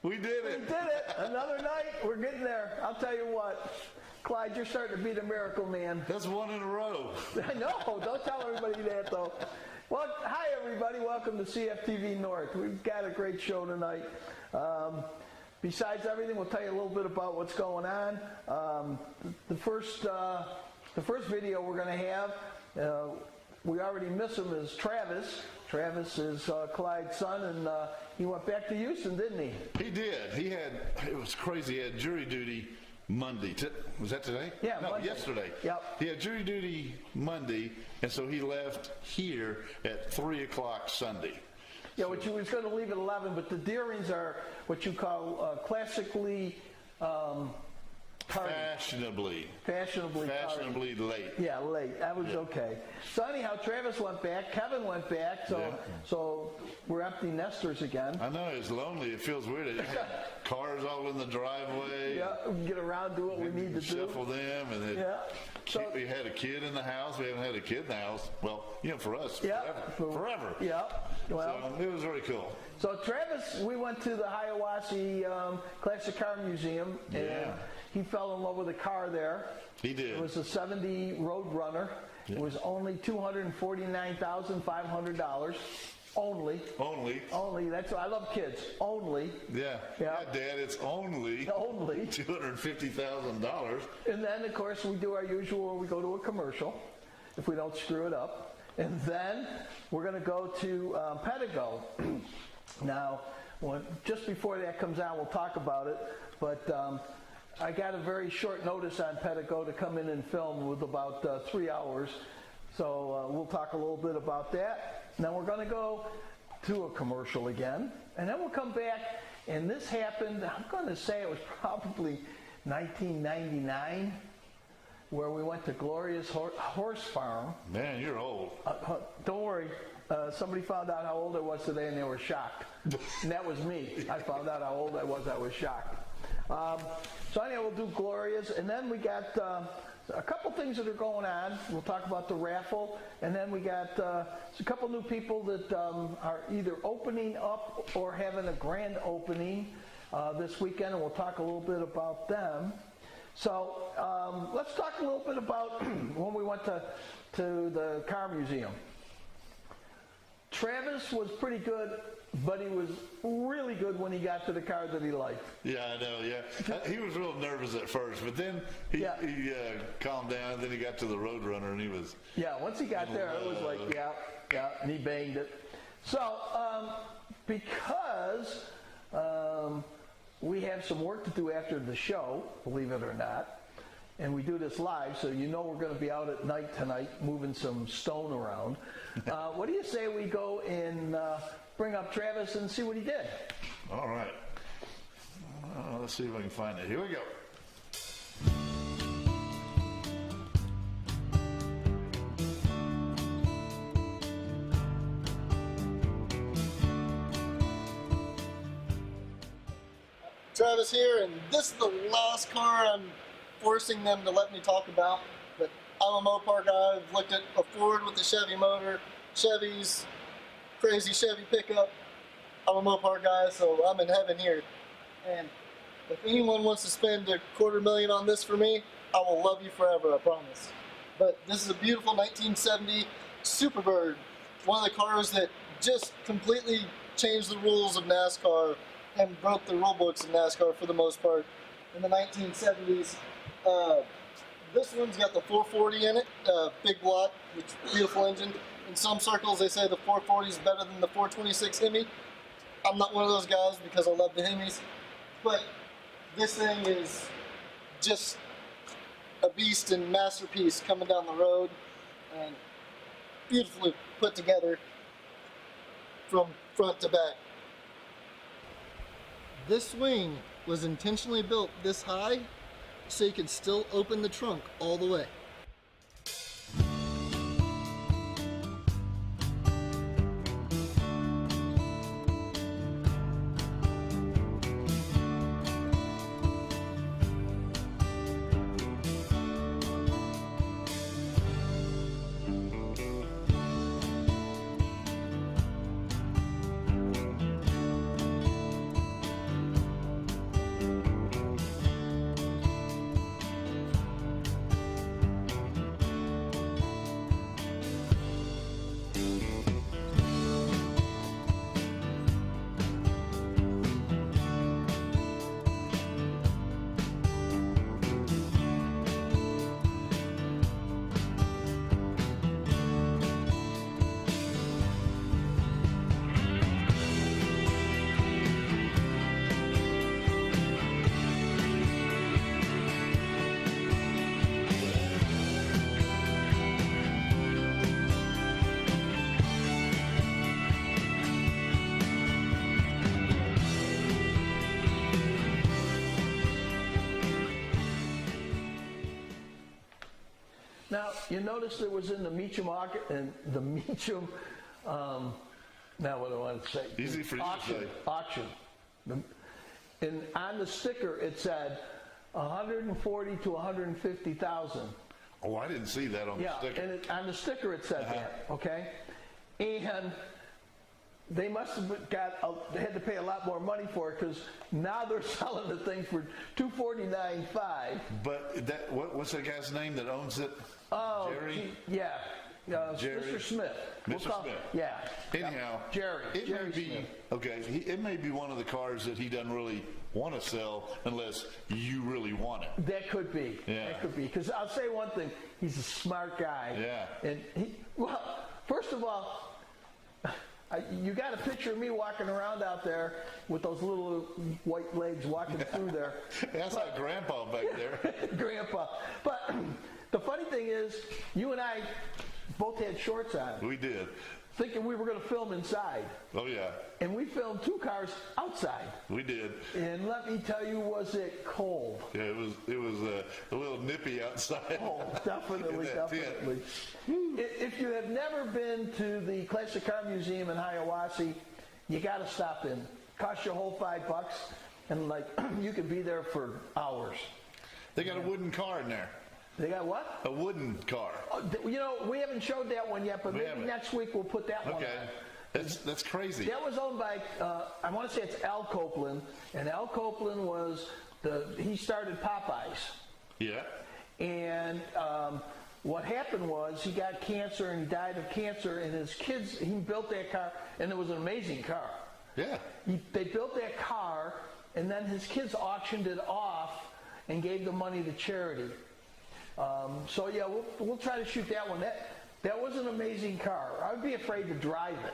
We did it. We did it. Another night. We're getting there. I'll tell you what. Clyde, you're starting to be the miracle man. That's one in a row. No, don't tell everybody that, though. Well, hi, everybody. Welcome to CFTV North. We've got a great show tonight. Besides everything, we'll tell you a little bit about what's going on. The first video we're going to have, we already miss him, is Travis. Travis is Clyde's son, and he went back to Houston, didn't he? He did. It was crazy. He had jury duty Monday. Was that today? Yeah, no, Monday. Yesterday. Yep. He had jury duty Monday, and so he left here at 3 o'clock Sunday. Yeah, which he was going to leave at 11, but the Deerings are what you call classically Fashionably late. Yeah, late. That was okay. So anyhow, Travis went back. Kevin went back. So we're empty nesters again. I know, it's lonely. It feels weird. Cars all in the driveway. Yeah, we can get around, do what we need to do. Shuffle them, and then we had a kid in the house. We haven't had a kid in the house. Well, for us, forever. Yeah. Well, so it was very cool. So Travis, we went to the Hiawassee Classic Car Museum, and he fell in love with a car there. He did. It was a 70 Roadrunner. Yeah. It was only $249,500. Only. That's why I love kids. Only. Yeah, Dad, it's only $250,000. And then, of course, we do our usual. We go to a commercial if we don't screw it up, and then we're going to go to Pedego. Now, just before that comes out, we'll talk about it. But I got a very short notice on Pedego to come in and film with about 3 hours. So we'll talk a little bit about that. Now we're going to go to a commercial again. And then we'll come back. And this happened, I'm going to say it was probably 1999, where we went to Gloria's horse farm. Man, you're old. Don't worry. Somebody found out how old I was today, and they were shocked. And that was me. I found out how old I was shocked. So anyway, we'll do Gloria's, and then we got a couple things that are going on. We'll talk about the raffle, and then we got a couple new people that are either opening up or having a grand opening this weekend, and we'll talk a little bit about them. So let's talk a little bit about when we went to the car museum. Travis was pretty good, but he was really good when he got to the car that he liked. Yeah, I know, yeah. He was real nervous at first, but then he calmed down, and then he got to the Roadrunner, and he was... Yeah, once he got there, it was like, and he banged it. So, because we have some work to do after the show, believe it or not, and we do this live, so we're going to be out at night tonight moving some stone around. What do you say we go and bring up Travis and see what he did? All right. Let's see if I can find it. Here we go. Travis here, and this is the last car I'm forcing them to let me talk about, but I'm a Mopar guy. I've looked at a Ford with a Chevy motor, Chevy's crazy Chevy pickup. I'm a Mopar guy, so I'm in heaven here. And if anyone wants to spend $250,000 on this for me, I will love you forever, I promise. But this is a beautiful 1970 Superbird, one of the cars that just completely changed the rules of NASCAR and broke the rule books of NASCAR for the most part in the 1970s. This one's got the 440 in it, big block, which beautiful engine. In some circles they say the 440 is better than the 426 Hemi. I'm not one of those guys because I love the Hemis, but this thing is just a beast and masterpiece coming down the road, and beautifully put together from front to back. This wing was intentionally built this high so you can still open the trunk all the way. Now, you notice there was in the Meacham auction, and the Meacham, now what do I want to say? Easy for you to say. Auction. And on the sticker, it said 140 to 150,000. Oh, I didn't see that on the sticker. And on the sticker it said that, okay? And they must have they had to pay a lot more money for it, because now they're selling the thing for $249,500. But that, what's that guy's name that owns it? Oh, Jerry? Jerry. Mr. Smith. Mr. Smith. Yeah. Anyhow, Jerry. It Jerry may be Smith. okay. It may be one of the cars that he doesn't really want to sell unless you really want it. That could be. Yeah. That could be. Because I'll say one thing: he's a smart guy. Yeah. And first of all, you got a picture of me walking around out there with those little white legs walking through there. That's like Grandpa back there. Grandpa. But the funny thing is, you and I both had shorts on, We did. thinking we were going to film inside. Oh yeah, And we filmed 2 cars outside. we did. And let me tell you, was it cold? Yeah, it was a little nippy outside. Oh, definitely, In that tent. definitely. If you have never been to the Classic Car Museum in Hiawassee, you got to stop in. Costs you a whole $5, and you could be there for hours. They got a wooden car in there. They got what? A wooden car. Oh, we haven't showed that one yet, but maybe haven't. next week we'll put that one Okay, on. that's crazy. That was owned by, I want to say it's Al Copeland, and Al Copeland he started Popeyes. Yeah. And what happened was he got cancer and he died of cancer, and his kids, he built that car, and it was an amazing car. Yeah. They built that car, and then his kids auctioned it off and gave the money to charity. So yeah, we'll try to shoot that one. That was an amazing car. I would be afraid to drive it.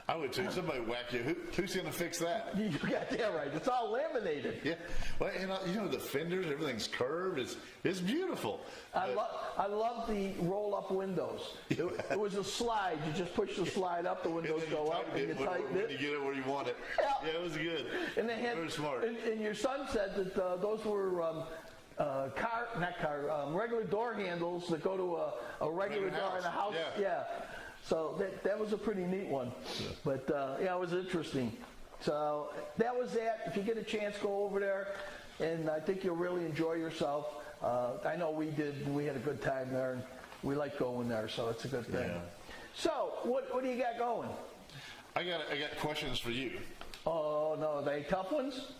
I would too. Somebody whack you. Who's going to fix that? You got that right. It's all laminated. Yeah. Well, and the fenders, everything's curved. It's beautiful. I love the roll-up windows. It was a slide. You just push the slide up, the windows go up, and you tighten it. You get it where you want it. Yeah. Yeah, it was good. And they had, very smart. And your son said that those were regular door handles that go to a regular door in a house. Yeah. So that was a pretty neat one. Yeah. But it was interesting. So that was that. If you get a chance, go over there, and I think you'll really enjoy yourself. I know we did. We had a good time there, and we like going there, so it's a good thing. Yeah. So what do you got going? I got questions for you. Oh no, are they tough ones?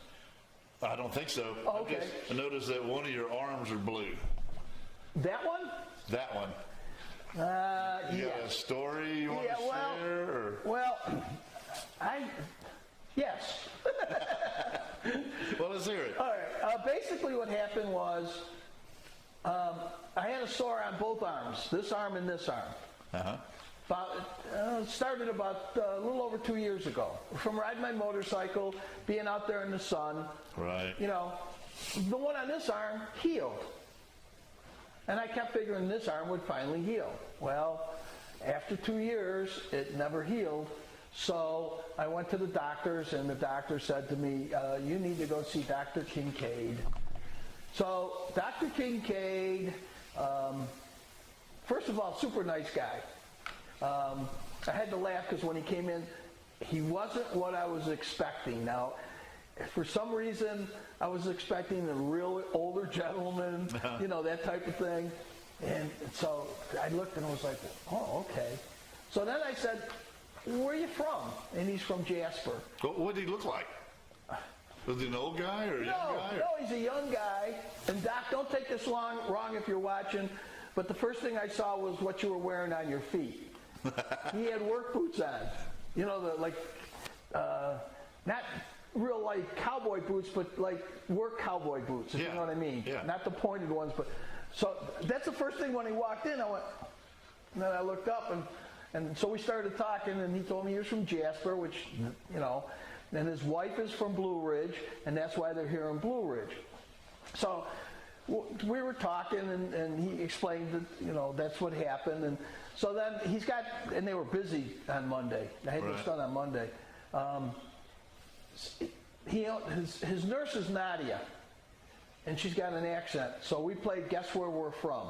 I don't think so. Okay. I noticed that one of your arms are blue. That one? That one. You got a story you want to share? Or? Well, yes. Well, let's hear it. All right. Basically, what happened was I had a sore on both arms, this arm and this arm. Started about a little over 2 years ago from riding my motorcycle, being out there in the sun. Right. The one on this arm healed. And I kept figuring this arm would finally heal. Well, after 2 years, it never healed. So I went to the doctors, and the doctor said to me, you need to go see Dr. Kincaid. So Dr. Kincaid, first of all, super nice guy. I had to laugh because when he came in, he wasn't what I was expecting. Now, for some reason, I was expecting a real older gentleman, that type of thing. And so I looked and I was like, oh, okay. So then I said, where are you from? And he's from Jasper. What did he look like? Was he an old guy or a young guy? No, he's a young guy. And Doc, don't take this wrong if you're watching, but the first thing I saw was what you were wearing on your feet. He had work boots on. Not real cowboy boots, but work cowboy boots, if you know what I mean. Yeah. Not the pointed ones, but so that's the first thing when he walked in. I went, and then I looked up, and so we started talking, and he told me he was from Jasper, which and his wife is from Blue Ridge, and that's why they're here in Blue Ridge. So we were talking, and he explained that that's what happened, and so then and they were busy on Monday. I had this done on Monday. His nurse is Nadia, and she's got an accent. So we played Guess Where We're From,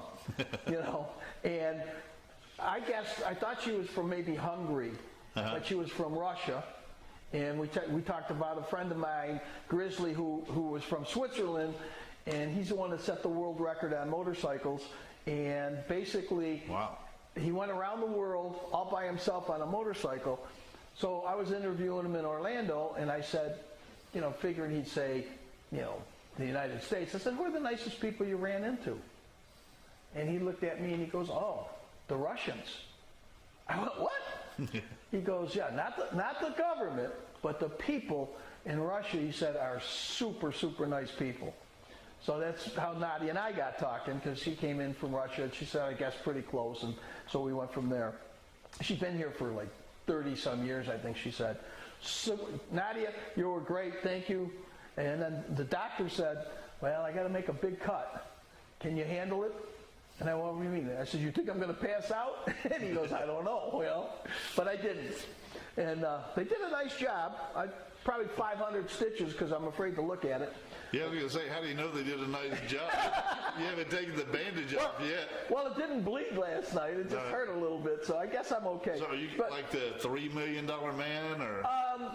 you know. And I thought she was from maybe Hungary, but she was from Russia. And we talked about a friend of mine, Grizzly, who was from Switzerland, and he's the one that set the world record on motorcycles. And basically, wow, he went around the world all by himself on a motorcycle. So I was interviewing him in Orlando, and I said, you know, figuring he'd say, you know, the United States. I said, who are the nicest people you ran into? And he looked at me and he goes, oh, the Russians. I went, what? He goes, yeah, not the government, but the people in Russia, he said, are super, super nice people. So that's how Nadia and I got talking, because she came in from Russia, and she said, I guess pretty close, and so we went from there. She's been here for like 30-some years, I think she said. So, Nadia, you were great, thank you. And then the doctor said, well, I got to make a big cut. Can you handle it? And I went, what do you mean? I said, you think I'm going to pass out? And he goes, I don't know, well, but I didn't. And they did a nice job. Probably 500 stitches, because I'm afraid to look at it. Yeah, I was going to say, how do you know they did a nice job? You haven't taken the bandage off yet. Well, it didn't bleed last night. It just hurt a little bit, so I guess I'm okay. So are you like the $3 million man, or?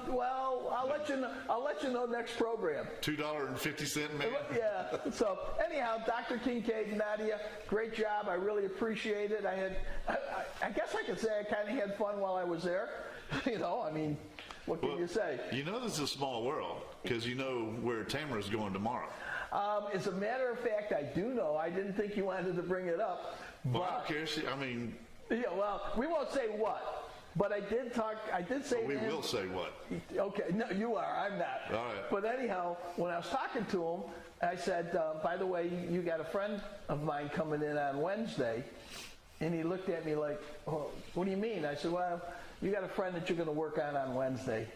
Well, I'll let you know next program. $2.50 man? Yeah. So anyhow, Dr. Kincaid and Nadia, great job. I really appreciate it. I guess I could say I kind of had fun while I was there. You know, I mean, what can you say? You know, this is a small world, because you know where Tamara's going tomorrow. As a matter of fact, I do know. I didn't think you wanted to bring it up. Well, I don't care. I mean... Yeah, well, we won't say what. But I did say... We will say what. Okay, no, you are. I'm not. All right. But anyhow, when I was talking to him, I said, by the way, you got a friend of mine coming in on Wednesday. And he looked at me like, oh, what do you mean? I said, well, you got a friend that you're going to work on Wednesday.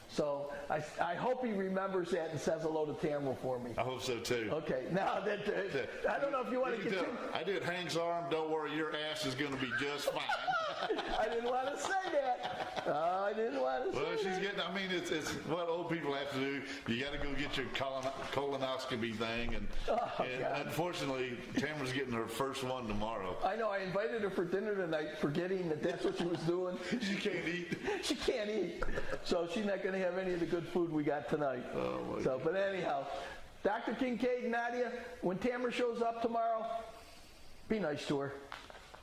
So I hope he remembers that and says hello to Tamara for me. I hope so too. Okay. Now that I don't know if you want to continue. I did Hank's arm. Don't worry, your ass is going to be just fine. I didn't want to say that. I didn't want to say that. Well, she's getting. I mean, it's what old people have to do. You got to go get your colonoscopy thing, and unfortunately, Tamara's getting her first one tomorrow. I know. I invited her for dinner tonight, forgetting that that's what she was doing. She can't eat. She can't eat, so she's not going to have any of the good food we got tonight. Oh my God. But anyhow, Dr. Kincaid and Nadia, when Tamara shows up tomorrow, be nice to her.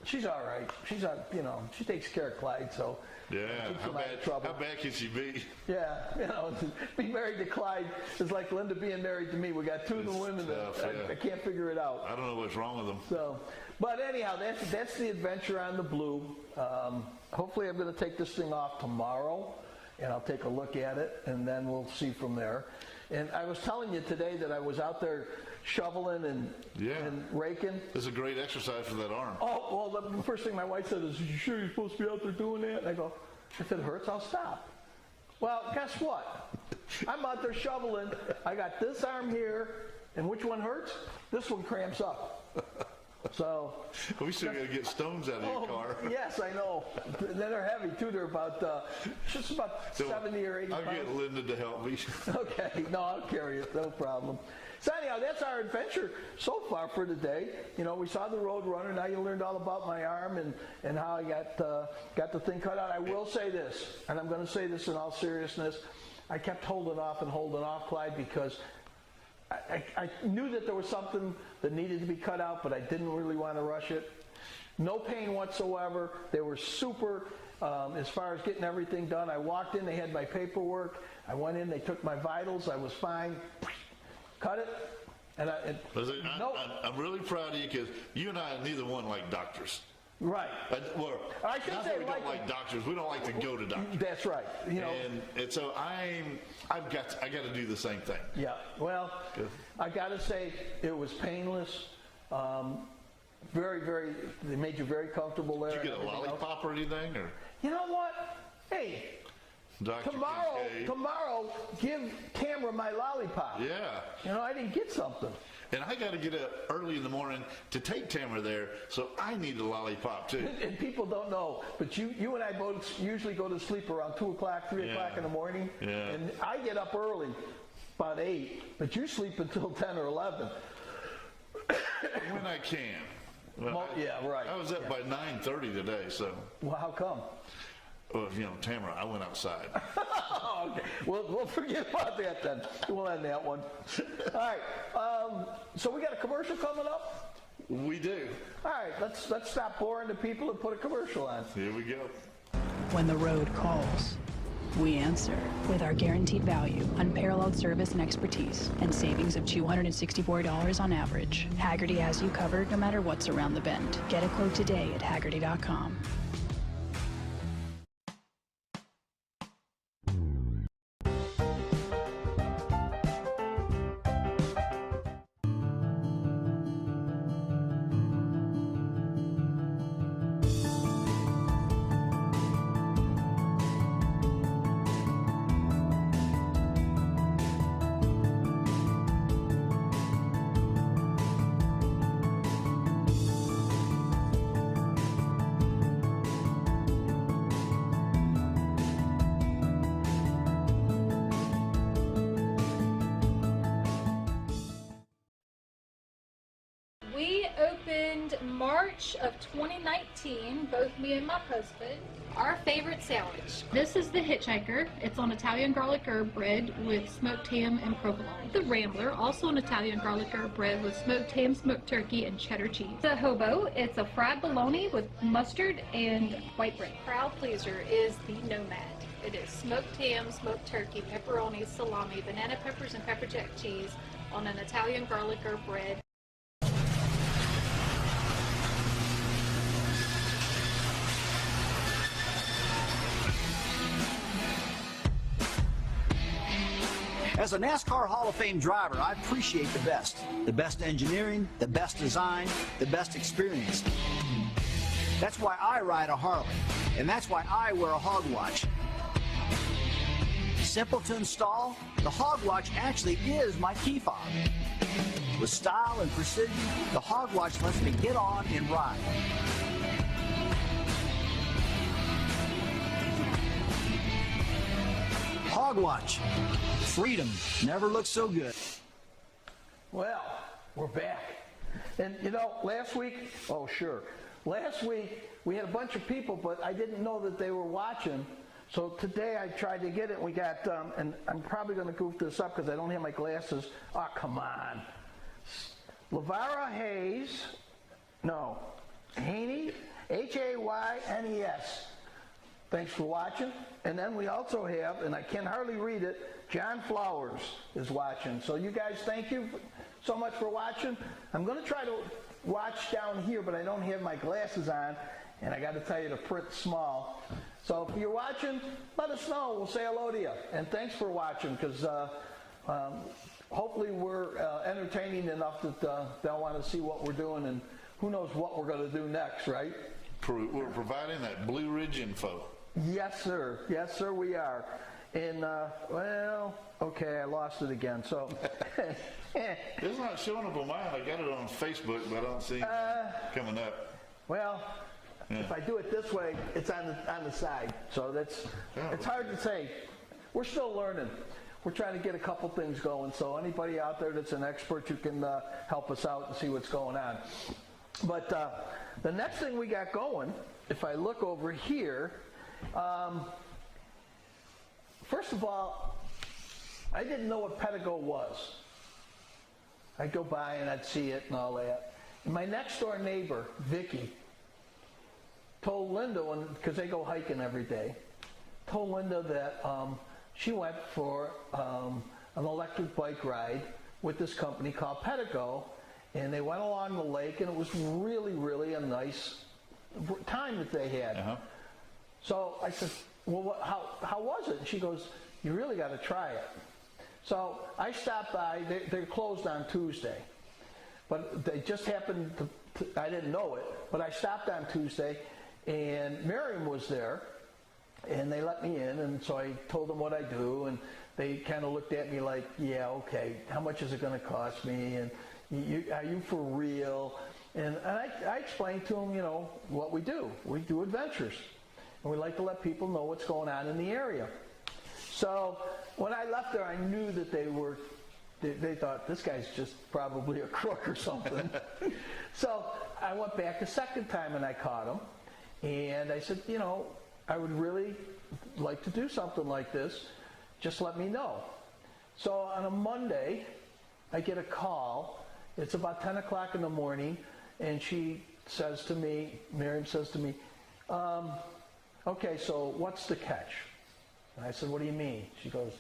She's all right. She's on, you know, she takes care of Clyde, so yeah. How bad can she be? Yeah, you know, be married to Clyde is like Linda being married to me. We got two of the women that I can't figure it out. I don't know what's wrong with them. So, but anyhow, that's the adventure on the Blue. Hopefully, I'm going to take this thing off tomorrow, and I'll take a look at it, and then we'll see from there. And I was telling you today that I was out there shoveling and raking. It's a great exercise for that arm. Oh, well, the first thing my wife said is, you sure you're supposed to be out there doing that? And I go, if it hurts, I'll stop. Well, guess what? I'm out there shoveling. I got this arm here, and which one hurts? This one cramps up. So we still got to get stones out of your car. Yes, I know. Then they're heavy too. They're about just about 70 or 80 I'll pounds. get Linda to help me. Okay, no, I'll carry it. No problem. So anyhow, that's our adventure so far for today. You know, we saw the Roadrunner. Now you learned all about my arm and how I got the thing cut out. I will say this, and I'm going to say this in all seriousness. I kept holding off, Clyde, because I knew that there was something that needed to be cut out, but I didn't really want to rush it. No pain whatsoever. They were super as far as getting everything done. I walked in, they had my paperwork. I went in, they took my vitals. I was fine. Cut it. And I'm really proud of you, because you and I, neither one like doctors. Right. I should say we don't like doctors. We don't like to go to doctors. That's right. You know. And so I got to do the same thing. Yeah. Well, I got to say it was painless. Very, very. They made you very comfortable there. Did you get a lollipop or anything, or? You know what? Hey. Dr. Tomorrow, give Tamara my lollipop. Yeah. You know, I didn't get something. And I got to get up early in the morning to take Tamara there, so I need a lollipop too. And people don't know, but you and I both usually go to sleep around 2 o'clock, 3 o'clock in the morning. Yeah. And I get up early, about 8, but you sleep until 10 or 11. when I can. But Well, yeah, right. I was up by 9:30 today, so. Well, how come? Well, Tamara, I went outside. Oh, okay. We'll forget about that then. We'll end that one. All right. So we got a commercial coming up? We do. All right. Let's stop boring the people and put a commercial on. Here we go. When the road calls, we answer with our guaranteed value, unparalleled service and expertise, and savings of $264 on average. Haggerty has you covered no matter what's around the bend. Get a quote today at Haggerty.com. We opened March of 2019, both me and my husband. Our favorite sandwich. This is the Hitchhiker. It's on Italian garlic herb bread with smoked ham and provolone. The Rambler, also an Italian garlic herb bread with smoked ham, smoked turkey, and cheddar cheese. The Hobo, it's a fried bologna with mustard and white bread. Crowd pleaser is the Nomad. It is smoked ham, smoked turkey, pepperoni, salami, banana peppers, and pepper jack cheese on an Italian garlic herb bread. As a NASCAR Hall of Fame driver, I appreciate the best. The best engineering, the best design, the best experience. That's why I ride a Harley, and that's why I wear a hog watch. Simple to install, the hog watch actually is my key fob. With style and precision, the hog watch lets me get on and ride. Hog watch. Freedom never looks so good. Well, we're back. And last week, last week we had a bunch of people, but I didn't know that they were watching. So today I tried to get it. We got, and I'm probably going to goof this up because I don't have my glasses. Oh, come on. LeVara Hayes, Haney, Haynes. Thanks for watching. And then we also have, and I can hardly read it, John Flowers is watching. So you guys, thank you so much for watching. I'm going to try to watch down here, but I don't have my glasses on, and I got to tell you the print's small. So if you're watching, let us know. We'll say hello to you. And thanks for watching, because hopefully we're entertaining enough that they'll want to see what we're doing, and who knows what we're going to do next, right? We're providing that Blue Ridge info. Yes, sir. Yes, sir, we are. And, I lost it again. So, It's not showing up on mine. I got it on Facebook, but I don't see it coming up. Well, if I do it this way, it's on the side. So it's hard to say. We're still learning. We're trying to get a couple things going. So anybody out there that's an expert, you can help us out and see what's going on. But the next thing we got going, if I look over here, first of all, I didn't know what Pedego was. I'd go by and I'd see it and all that. And my next door neighbor, Vicky, told Linda, because they go hiking every day, told Linda that she went for an electric bike ride with this company called Pedego, and they went along the lake, and it was really, really a nice time that they had. Uh-huh. So I said, well, how was it? And she goes, you really got to try it. So I stopped by. They're closed on Tuesday, but they just happened to, I didn't know it, but I stopped on Tuesday, and Miriam was there, and they let me in, and so I told them what I do, and they kind of looked at me like, yeah, okay, how much is it going to cost me, and are you for real? And I explained to them, what we do. We do adventures, and we like to let people know what's going on in the area. So when I left there, I knew that they were They thought this guy's just probably a crook or something. So I went back a second time and I caught him. And I said, you know, I would really like to do something like this. Just let me know. So on a Monday, I get a call. It's about 10 o'clock in the morning. And she says to me, Miriam says to me, okay, so what's the catch? And I said, what do you mean? She goes,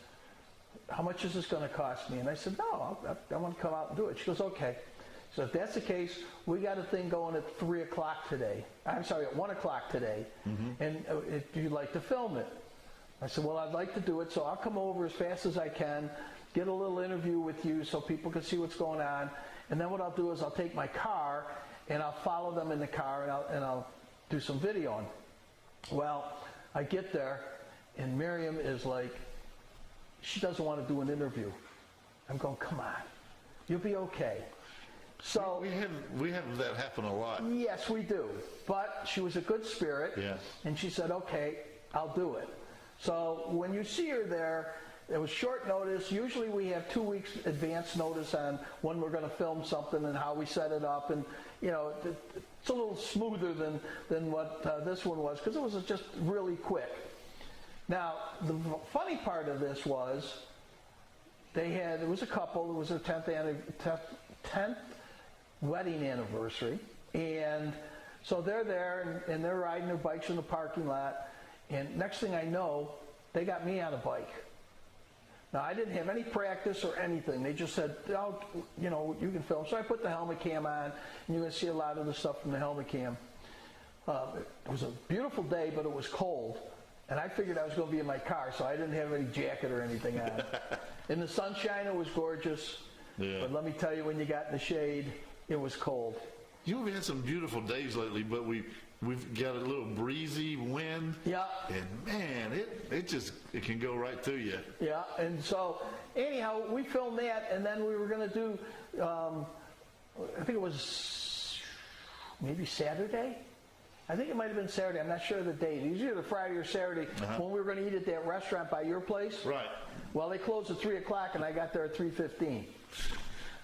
how much is this going to cost me? And I said, no, I want to come out and do it. She goes, okay. So if that's the case, we got a thing going at 3 o'clock today. I'm sorry, at 1 o'clock today. And if you'd like to film it. I said, well, I'd like to do it, so I'll come over as fast as I can, get a little interview with you so people can see what's going on. And then what I'll do is I'll take my car and I'll follow them in the car and I'll do some videoing. Well, I get there and Miriam is like, she doesn't want to do an interview. I'm going, come on, you'll be okay. So we have that happen a lot. Yes, we do. But she was a good spirit, and she said, okay, I'll do it. So when you see her there, it was short notice. Usually we have 2 weeks advance notice on when we're going to film something and how we set it up. And, you know, it's a little smoother than what this one was because it was just really quick. Now, the funny part of this was there was a couple, it was their 10th wedding anniversary. And so they're there and they're riding their bikes in the parking lot. And next thing I know, they got me on a bike. Now, I didn't have any practice or anything. They just said, oh, you know, you can film. So I put the helmet cam on, and you can see a lot of the stuff from the helmet cam. It was a beautiful day, but it was cold. And I figured I was going to be in my car, so I didn't have any jacket or anything on. In the sunshine, it was gorgeous. Yeah. But let me tell you, when you got in the shade, it was cold. You know, we've had some beautiful days lately, but we've got a little breezy wind. Yeah. And man, it can go right through you. Yeah. And so anyhow, we filmed that, and then we were going to do, I think it was maybe Saturday. I think it might have been Saturday. I'm not sure of the date. It was either Friday or Saturday when we were going to eat at that restaurant by your place. Right. Well, they closed at 3 o'clock, and I got there at 3:15.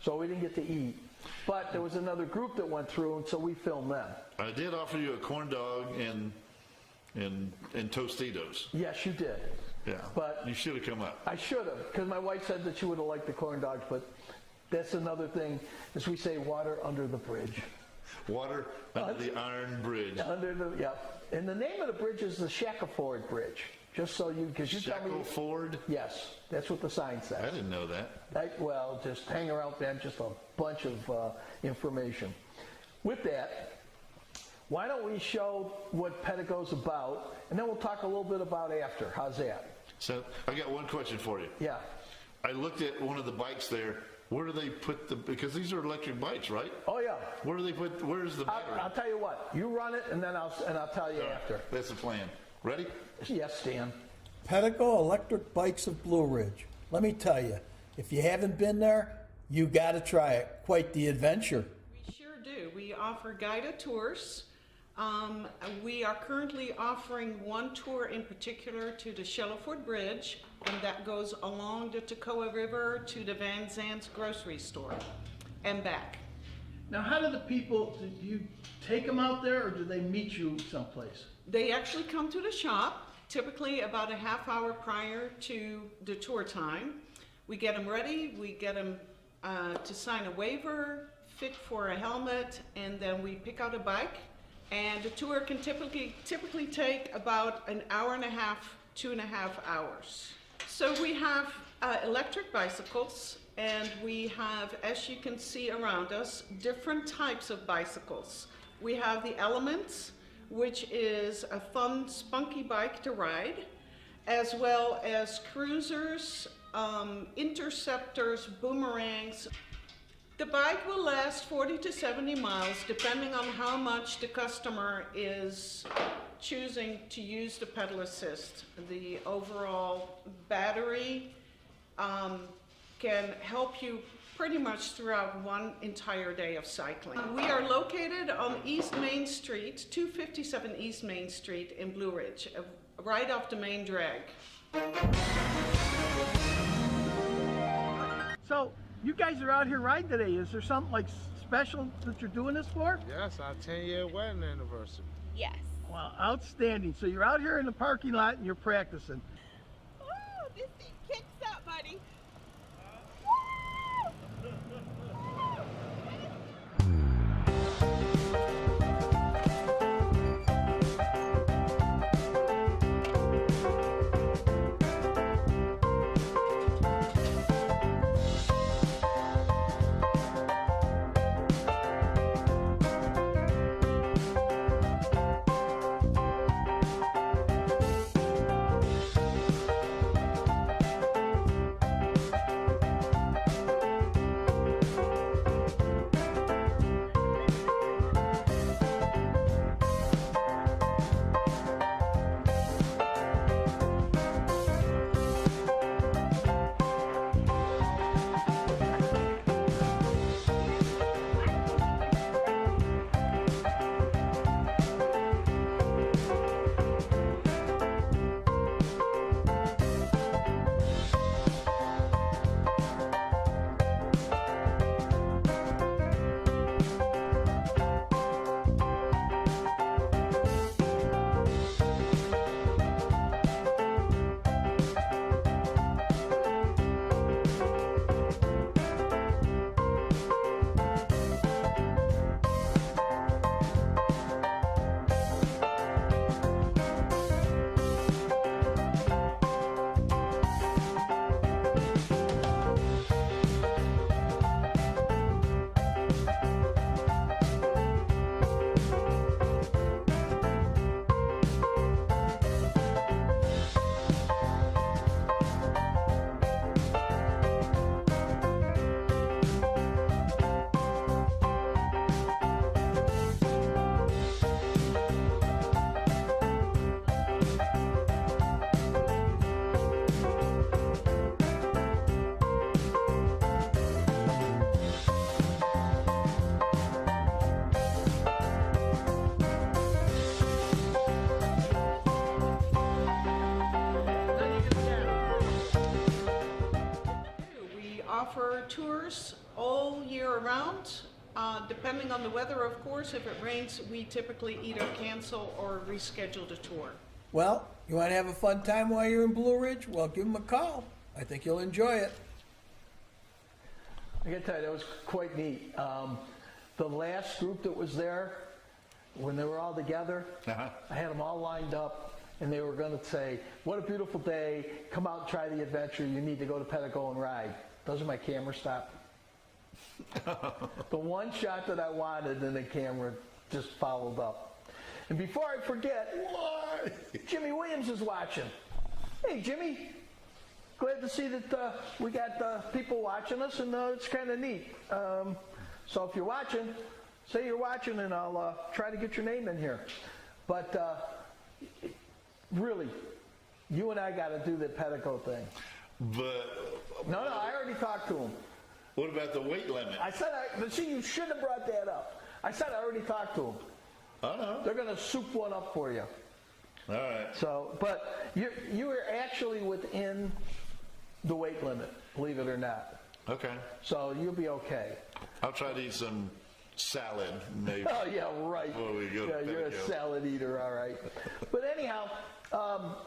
So we didn't get to eat. But there was another group that went through, and so we filmed them. I did offer you a corn dog and Tostitos. Yes, you did. Yeah. But you should have come up. I should have, because my wife said that she would have liked the corn dogs, but that's another thing, as we say, water under the bridge. Water under the iron bridge. And the name of the bridge is the Shackleford Bridge. Just so because you tell me. Shackleford? Yes, that's what the sign says. I didn't know that. Well, just hang around, man. Just a bunch of information. With that, why don't we show what Pedego's about, and then we'll talk a little bit about after. How's that? So I got one question for you. Yeah. I looked at one of the bikes there. Where do they put because these are electric bikes, right? Oh yeah. Where do they put? Where's the battery? I'll tell you what. You run it, and then I'll tell you after. That's the plan. Ready? Yes, Stan. Pedego Electric Bikes of Blue Ridge. Let me tell you, if you haven't been there, you got to try it. Quite the adventure. We sure do. We offer guided tours. We are currently offering one tour in particular to the Shackleford Bridge, and that goes along the Toccoa River to the Van Zandt's grocery store and back. Now, how do the people, do you take them out there, or do they meet you someplace? They actually come to the shop, typically about a half hour prior to the tour time. We get them ready, we get them to sign a waiver, fit for a helmet, and then we pick out a bike. And the tour can typically take about an hour and a half, 2.5 hours. So we have electric bicycles, and we have, as you can see around us, different types of bicycles. We have the Elements, which is a fun, spunky bike to ride, as well as cruisers, interceptors, boomerangs. The bike will last 40 to 70 miles, depending on how much the customer is choosing to use the pedal assist. The overall battery can help you pretty much throughout one entire day of cycling. We are located on East Main Street, 257 East Main Street in Blue Ridge, right off the main drag. So, you guys are out here riding today. Is there something like special that you're doing this for? Yes, our 10-year wedding anniversary. Yes. Wow, outstanding. So you're out here in the parking lot and you're practicing. Oh, this thing kicks up, buddy. Offer tours all year around, depending on the weather, of course. If it rains, we typically either cancel or reschedule the tour. Well, you want to have a fun time while you're in Blue Ridge? Well, give them a call. I think you'll enjoy it. I gotta tell you, that was quite neat. The last group that was there, when they were all together, I had them all lined up, and they were going to say, what a beautiful day, come out and try the adventure, you need to go to Pedego and ride. Doesn't my camera stop? The one shot that I wanted, and the camera just followed up. And before I forget, Jimmy Williams is watching. Hey, Jimmy. Glad to see that we got people watching us, and it's kind of neat. So if you're watching, say you're watching, and I'll try to get your name in here. But really, you and I got to do the Pedego thing. But No, I already talked to him. what about the weight limit? I said, but see, you should have brought that up. I said I already talked to him. I know. They're going to soup one up for you. All right. So, but you are actually within the weight limit, believe it or not. Okay. So you'll be okay. I'll try to eat some salad, maybe. Oh yeah, right. Before we go to Yeah, you're a Pedego. salad eater, all right. But anyhow,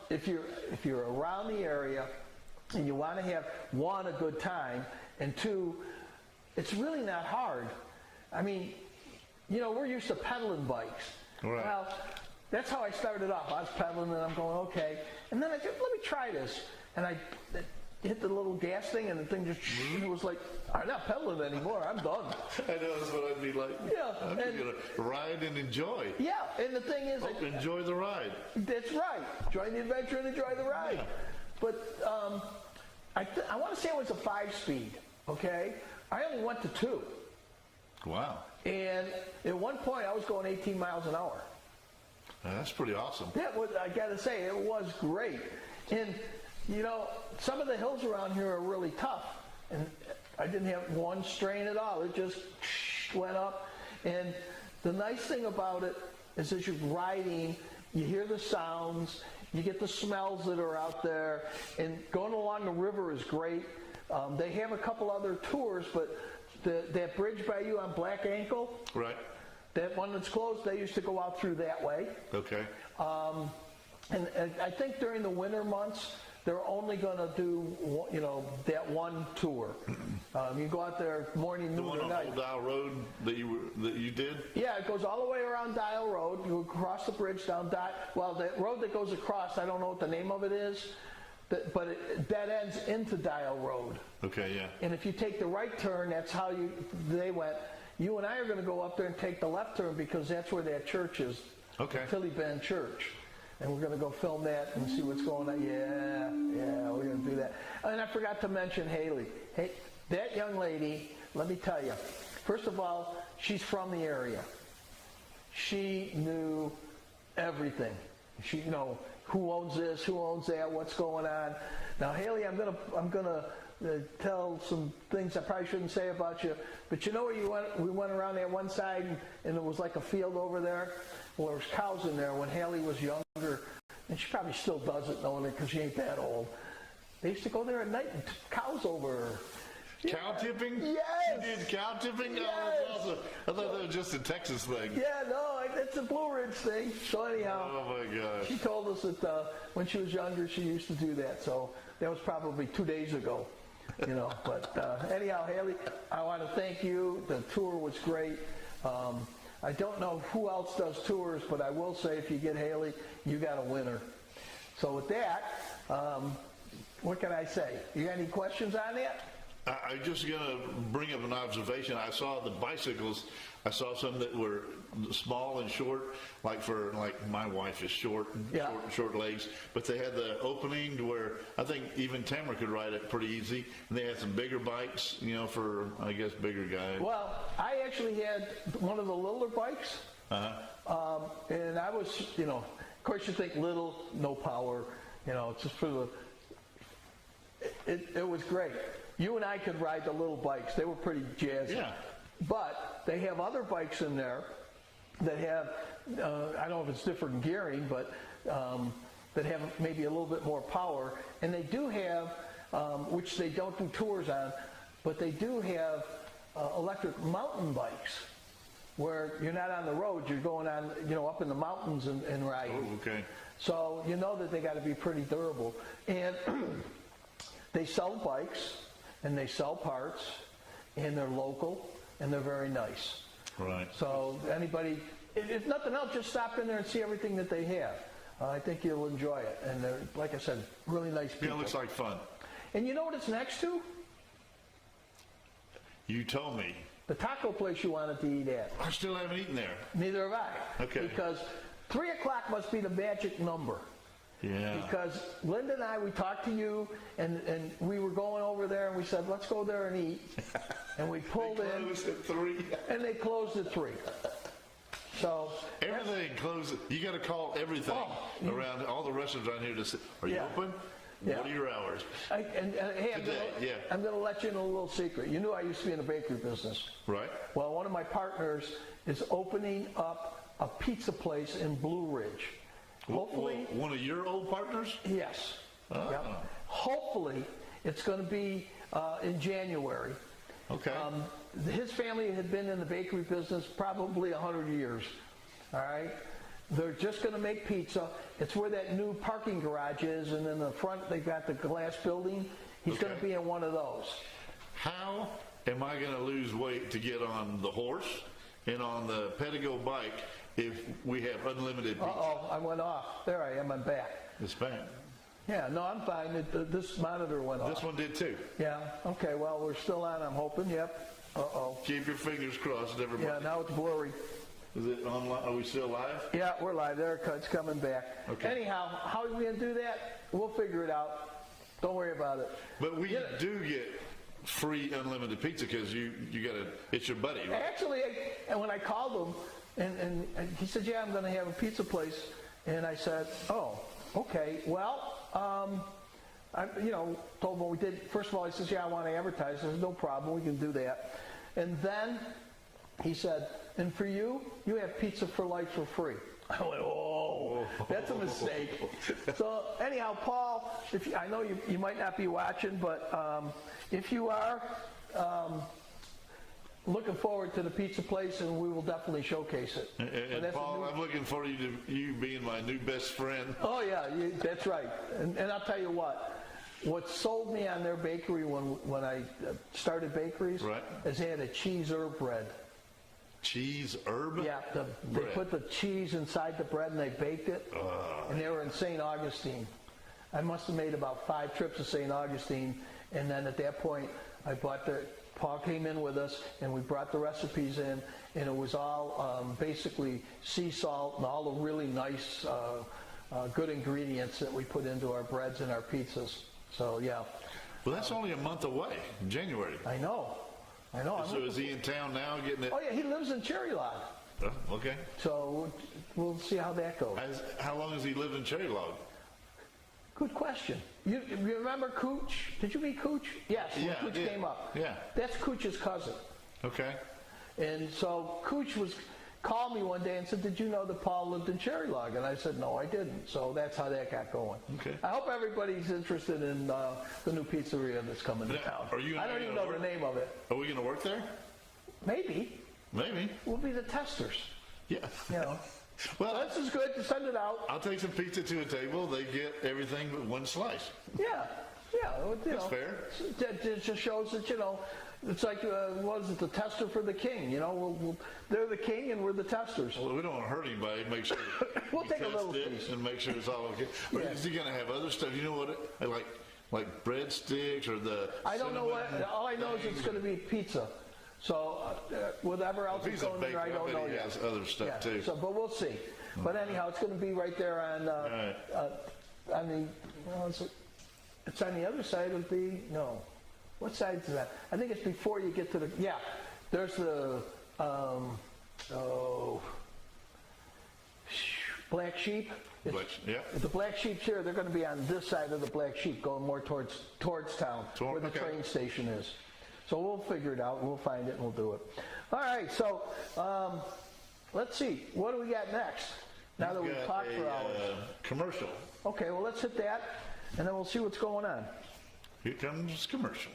if you're around the area and you want to have, one, a good time, and two, it's really not hard. I mean, you know, we're used to pedaling bikes. Right. Well, that's how I started off. I was pedaling, and I'm going, okay. And then I said, let me try this. And I hit the little gas thing, and the thing just, it was like, I'm not pedaling anymore. I'm done. I know that's what I'd be like. Yeah, I'm and- going to ride and enjoy. Yeah, and the thing is, Enjoy the ride. that's right. Join the adventure and enjoy the ride. But I want to say it was a 5-speed, okay? I only went to 2. Wow. And at one point, I was going 18 miles an hour. That's pretty awesome. Yeah, well, I got to say, it was great. And, you know, some of the hills around here are really tough. And I didn't have one strain at all. It just went up. And the nice thing about it is as you're riding, you hear the sounds, you get the smells that are out there. And going along the river is great. They have a couple other tours, but that bridge by you on Black Ankle, Right. that one that's closed, they used to go out through that way. Okay. And I think during the winter months, they're only going to do, that one tour. You go out there morning, The noon, one or on night. Old Dial Road that you did? Yeah, it goes all the way around Dial Road. You cross the bridge down Dial. Well, the road that goes across, I don't know what the name of it is, but it dead ends into Dial Road. Okay, yeah. And if you take the right turn, that's how they went. You and I are going to go up there and take the left turn because that's where that church is. Okay. Tilly Bend Church. And we're going to go film that and see what's going on. Yeah, we're going to do that. And I forgot to mention Haley. Hey, that young lady, let me tell you, first of all, she's from the area. She knew everything. She, who owns this, who owns that, what's going on. Now, Haley, I'm gonna tell some things I probably shouldn't say about you, but you know where we went around that one side and it was like a field over there? Well, there was cows in there when Haley was younger, and she probably still does it knowing it because she ain't that old. They used to go there at night and cows over her. Cow tipping? Yes. You did cow tipping? Yes. Oh, that's awesome. I thought that was just a Texas thing. Yeah, no, it's a Blue Ridge thing. So anyhow, Oh my gosh. she told us that when she was younger, she used to do that. So that was probably 2 days ago, But anyhow, Haley, I want to thank you. The tour was great. I don't know who else does tours, but I will say if you get Haley, you got a winner. So with that, what can I say? You got any questions on that? I'm just going to bring up an observation. I saw the bicycles. I saw some that were small and short, like my wife is short, Yeah. short legs, but they had the opening to where I think even Tamara could ride it pretty easy. And they had some bigger bikes, for, I guess, bigger guys. Well, I actually had one of the littler bikes. And I was, of course you think little, no power, it's just for it was great. You and I could ride the little bikes. They were pretty jazzy. Yeah. But they have other bikes in there that have, I don't know if it's different gearing, but that have maybe a little bit more power. And they do have, which they don't do tours on, but they do have electric mountain bikes where you're not on the road, you're going on, up in the mountains and riding. Oh, okay. So you know that they got to be pretty durable. And they sell bikes and they sell parts and they're local and they're very nice. Right. So anybody, if nothing else, just stop in there and see everything that they have. I think you'll enjoy it. And they're, like I said, really nice people. Yeah, it looks like fun. And you know what it's next to? You told me. The taco place you wanted to eat at. I still haven't eaten there. Neither have I. Okay. Because 3 o'clock must be the magic number. Yeah. Because Linda and I, we talked to you, and we were going over there, and we said, let's go there and eat. And we pulled They closed at 3. and they closed at 3. So Everything closes. You got to call everything around all the restaurants around here to say, are you Yeah. open? Yeah. What are your hours? hey, Today, I'm going to let you in a little secret. You knew I used to be in the bakery business. Right. Well, one of my partners is opening up a pizza place in Blue Ridge. Hopefully, One of your old partners? yes. Oh. Yep. Hopefully, it's going to be in January. Okay. His family had been in the bakery business probably 100 years. All right? They're just going to make pizza. It's where that new parking garage is, and in the front they've got the glass building. He's going to be in one of those. How am I going to lose weight to get on the horse and on the Pedego bike if we have unlimited pizza? Uh-oh, I went off. There I am, I'm back. It's bad. Yeah, no, I'm fine. This monitor went off. This one did too. Yeah, okay, well, we're still on, I'm hoping. Yep. Uh-oh. Keep your fingers crossed, everybody. Yeah, now it's blurry. Is it online? Are we still live? Yeah, we're live. There, it's coming back. Okay. Anyhow, how are we going to do that? We'll figure it out. Don't worry about it. But we do get free unlimited pizza because you got to, it's your buddy, right? Actually, and when I called him, and he said, yeah, I'm going to have a pizza place. And I said, oh, okay. Well, I told him what we did. First of all, he says, yeah, I want to advertise. I said, no problem. We can do that. And then he said, and for you, you have pizza for life for free. I went, oh. That's a mistake. So anyhow, Paul, I know you might not be watching, but if you are, looking forward to the pizza place, and we will definitely showcase it. And Paul, I'm looking forward to you being my new best friend. Oh yeah, that's right. And I'll tell you what sold me on their bakery when I started bakeries is they had a cheese herb bread. Cheese herb? Yeah, they put the cheese inside the bread and they baked it, and they were in St. Augustine. I must have made about 5 trips to St. Augustine, and then at that point, Paul came in with us, and we brought the recipes in, and it was all basically sea salt and all the really nice, good ingredients that we put into our breads and our pizzas. So, yeah. Well, that's only a month away, in January. I know. So is he in town now getting it? Oh, yeah, he lives in Cherry Log. Oh, okay. So we'll see how that goes. How long has he lived in Cherry Log? Good question. You remember Cooch? Did you meet Cooch? Yes, when Cooch came up. Yeah. That's Cooch's cousin. Okay. And so Cooch called me one day and said, "Did you know that Paul lived in Cherry Log?" And I said, "No, I didn't." So that's how that got going. Okay. I hope everybody's interested in the new pizzeria that's coming to town. I don't even know the name of it. Are we going to work there? Maybe. We'll be the testers. Yeah. You know. Well, this is good to send it out. I'll take some pizza to a table. They get everything but one slice. Yeah. That's fair. It just shows that, it's like, what is it, the tester for the king? They're the king and we're the testers. Well, we don't want to hurt anybody. Make sure we'll take a little piece piece and make sure it's all okay. Or is he going to have other stuff? You know what? Like breadsticks or the. I don't know what. All I know is it's going to be pizza. So whatever else is going there, I don't know yet. He has other stuff too. So, but we'll see. But anyhow, it's going to be right there on the. It's on the other side of the. No, what side is that? I think it's before you get to the. Yeah, there's the. Black Sheep. The Black Sheep's here. They're going to be on this side of the Black Sheep, going more towards town, where the train station is. So we'll figure it out, we'll find it, and we'll do it. All right, so let's see. What do we got next? Now that we've talked for hours. Commercial. Okay, well, let's hit that, and then we'll see what's going on. Here comes commercial.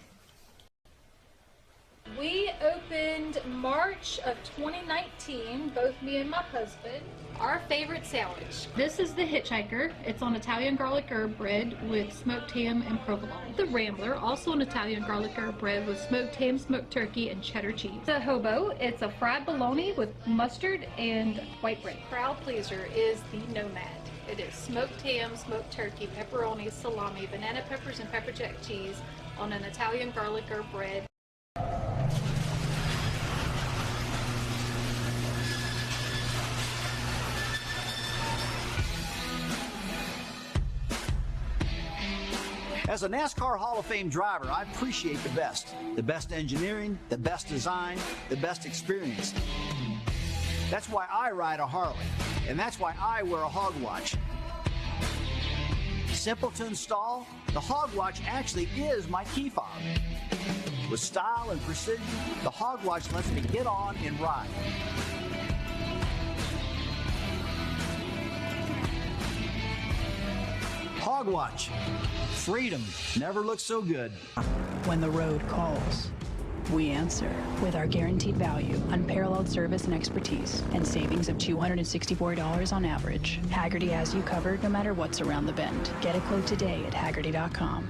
We opened March of 2019, both me and my husband, our favorite sandwich. This is the Hitchhiker. It's on Italian garlic herb bread with smoked ham and provolone. The Rambler, also an Italian garlic herb bread with smoked ham, smoked turkey, and cheddar cheese. The Hobo, it's a fried bologna with mustard and white bread. Crowd pleaser is the Nomad. It is smoked ham, smoked turkey, pepperoni, salami, banana peppers, and pepper jack cheese on an Italian garlic herb bread. As a NASCAR Hall of Fame driver, I appreciate the best engineering, the best design, the best experience. That's why I ride a Harley, and that's why I wear a hog watch. Simple to install, the hog watch actually is my key fob. With style and precision, the hog watch lets me get on and ride. Hog watch. Freedom never looks so good. When the road calls, we answer with our guaranteed value, unparalleled service and expertise, and savings of $264 on average. Haggerty has you covered no matter what's around the bend. Get a quote today at Haggerty.com.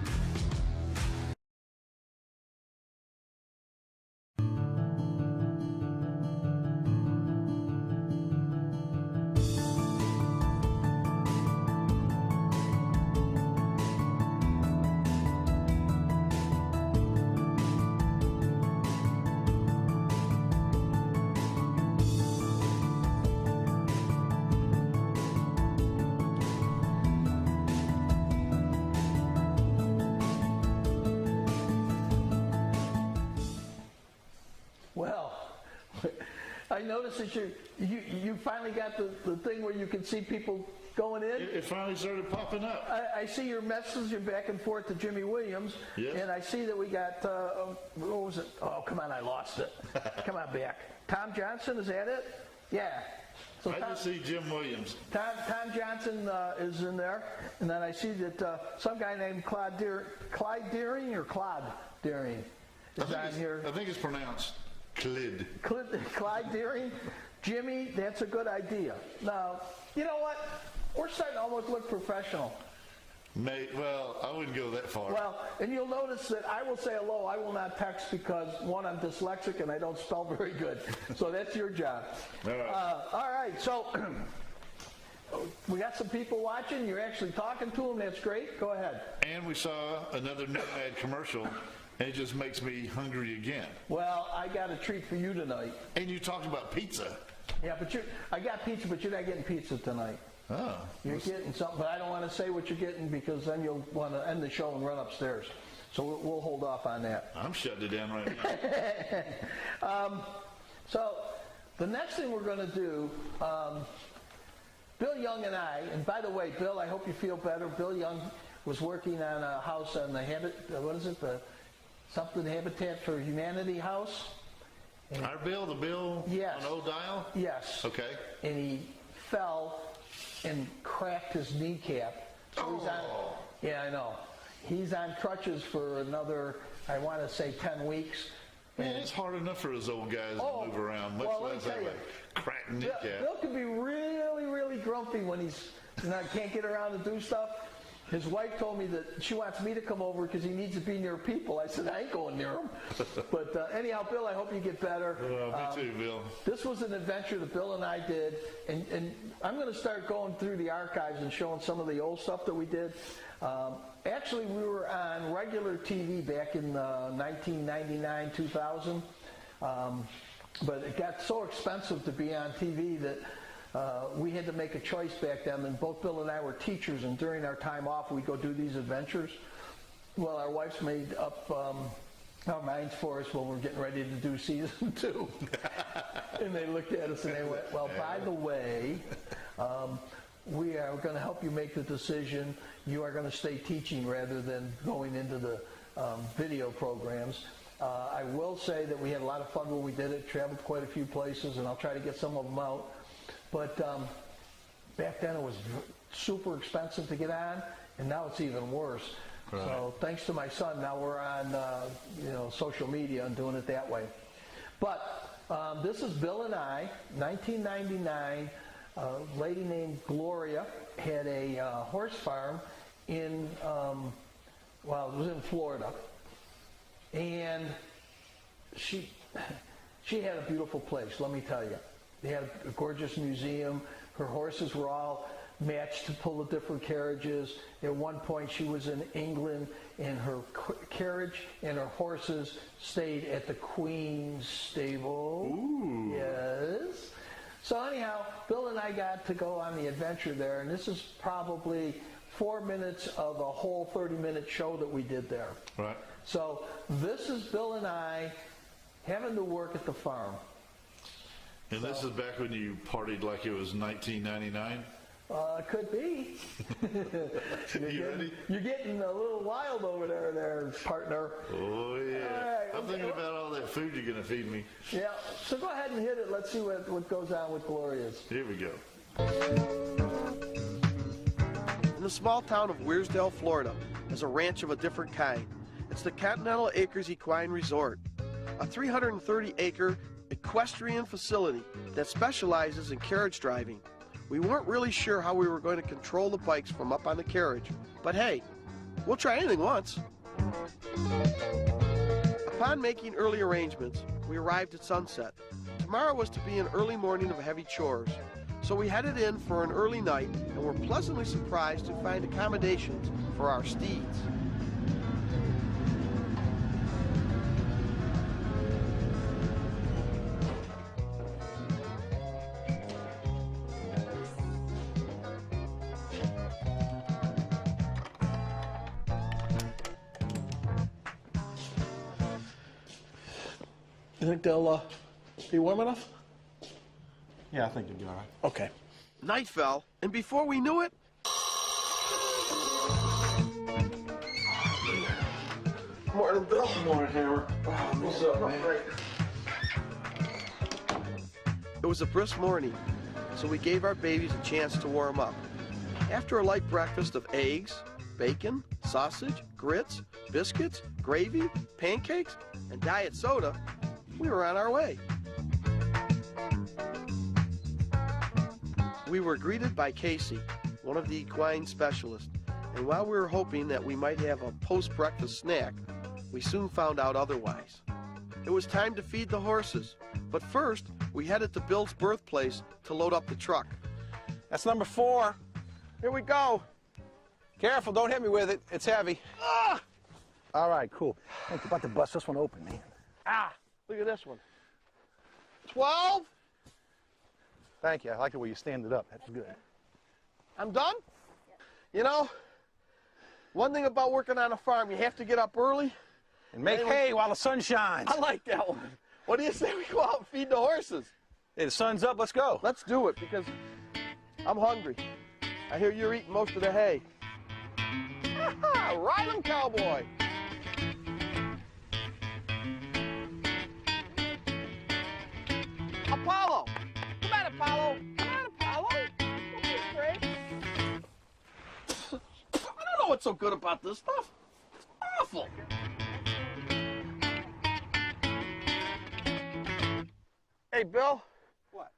I noticed that you finally got the thing where you can see people going in. It finally started popping up. I see your messages back and forth to Jimmy Williams, and I see that we got, what was it? Oh, come on, I lost it. Come on, back. Tom Johnson, is that it? Yeah. So I just see Jim Williams. Tom Johnson is in there, and then I see that some guy named Clyde Deering is on here. I think it's pronounced Clid. Clyde Deering. Jimmy, that's a good idea. Now, you know what? We're starting to almost look professional. Well, I wouldn't go that far. Well, and you'll notice that I will say hello. I will not text because, one, I'm dyslexic and I don't spell very good. So that's your job. All right. So we got some people watching. You're actually talking to them. That's great. Go ahead. And we saw another Nomad commercial. And it just makes me hungry again. Well, I got a treat for you tonight. And you talked about pizza. Yeah, but I got pizza, but you're not getting pizza tonight. Oh. You're getting something, but I don't want to say what you're getting because then you'll want to end the show and run upstairs. So we'll hold off on that. I'm shutting it down right now. So the next thing we're going to do, Bill Young and I, and by the way, Bill, I hope you feel better. Bill Young was working on a house on the Habitat for Humanity house. And Our Bill, the Bill yes. on Old Dial? Yes. Okay. And he fell and cracked his kneecap. So he's on, yeah, I know. He's on crutches for another, I want to say 10 weeks. Man, it's hard enough for us old guys to move around, much less have a cracked kneecap. Bill can be really, really grumpy when he's can't get around to do stuff. His wife told me that she wants me to come over because he needs to be near people. I said, I ain't going near him. But anyhow, Bill, I hope you get better. Me too, Bill. This was an adventure that Bill and I did. And I'm going to start going through the archives and showing some of the old stuff that we did. Actually, we were on regular TV back in 1999, 2000. But it got so expensive to be on TV that we had to make a choice back then, and both Bill and I were teachers, and during our time off, we'd go do these adventures. Well, our wives made up our minds for us when we're getting ready to do season 2. And they looked at us and they went, well, by the way, we are going to help you make the decision. You are going to stay teaching rather than going into the video programs. I will say that we had a lot of fun when we did it, traveled quite a few places, and I'll try to get some of them out. But back then it was super expensive to get on, and now it's even worse. Right. So thanks to my son, now we're on social media and doing it that way. But this is Bill and I, 1999. A lady named Gloria had a horse farm in, it was in Florida, and she had a beautiful place. Let me tell you. They had a gorgeous museum. Her horses were all matched to pull the different carriages. At one point, she was in England, and her carriage and her horses stayed at the Queen's stable. Ooh. Yes. So anyhow, Bill and I got to go on the adventure there, and this is probably 4 minutes of a whole 30-minute show that we did there. Right. So this is Bill and I having to work at the farm. And this is back when you partied like it was 1999? It could be. You're getting a little wild over there, partner. Oh, yeah. Right, I'm thinking about all that food you're going to feed me. Yeah. So go ahead and hit it. Let's see what goes on with Gloria's. Here we go. In the small town of Weirsdale, Florida, is a ranch of a different kind. It's the Continental Acres Equine Resort, a 330-acre equestrian facility that specializes in carriage driving. We weren't really sure how we were going to control the bikes from up on the carriage, but hey, we'll try anything once. Upon making early arrangements, we arrived at sunset. Tomorrow was to be an early morning of heavy chores, so we headed in for an early night and were pleasantly surprised to find accommodations for our steeds. You think they'll be warm enough? Yeah, I think they'll be all right. Okay. Night fell, and before we knew it, Morning, Bill. Morning, Hammer. What's up, man? It was a brisk morning, so we gave our babies a chance to warm up. After a light breakfast of eggs, bacon, sausage, grits, biscuits, gravy, pancakes, and diet soda, we were on our way. We were greeted by Casey, one of the equine specialists, and while we were hoping that we might have a post-breakfast snack, we soon found out otherwise. It was time to feed the horses, but first we headed to Bill's birthplace to load up the truck. That's number 4. Here we go. Careful, don't hit me with it. It's heavy. Ah! All right, cool. I'm about to bust this one open, man. Ah! Look at this one. 12. Thank you. I like the way you stand it up. That's good. I'm done? You know, one thing about working on a farm, you have to get up early. And make hay while the sun shines. I like that one. What do you say we go out and feed the horses? Hey, the sun's up. Let's go. Let's do it, because I'm hungry. I hear you're eating most of the hay. Ride 'em, cowboy. Apollo. Come on, Apollo. Come on, Apollo. Don't be afraid. I don't know what's so good about this stuff. It's awful. Hey, Bill. What?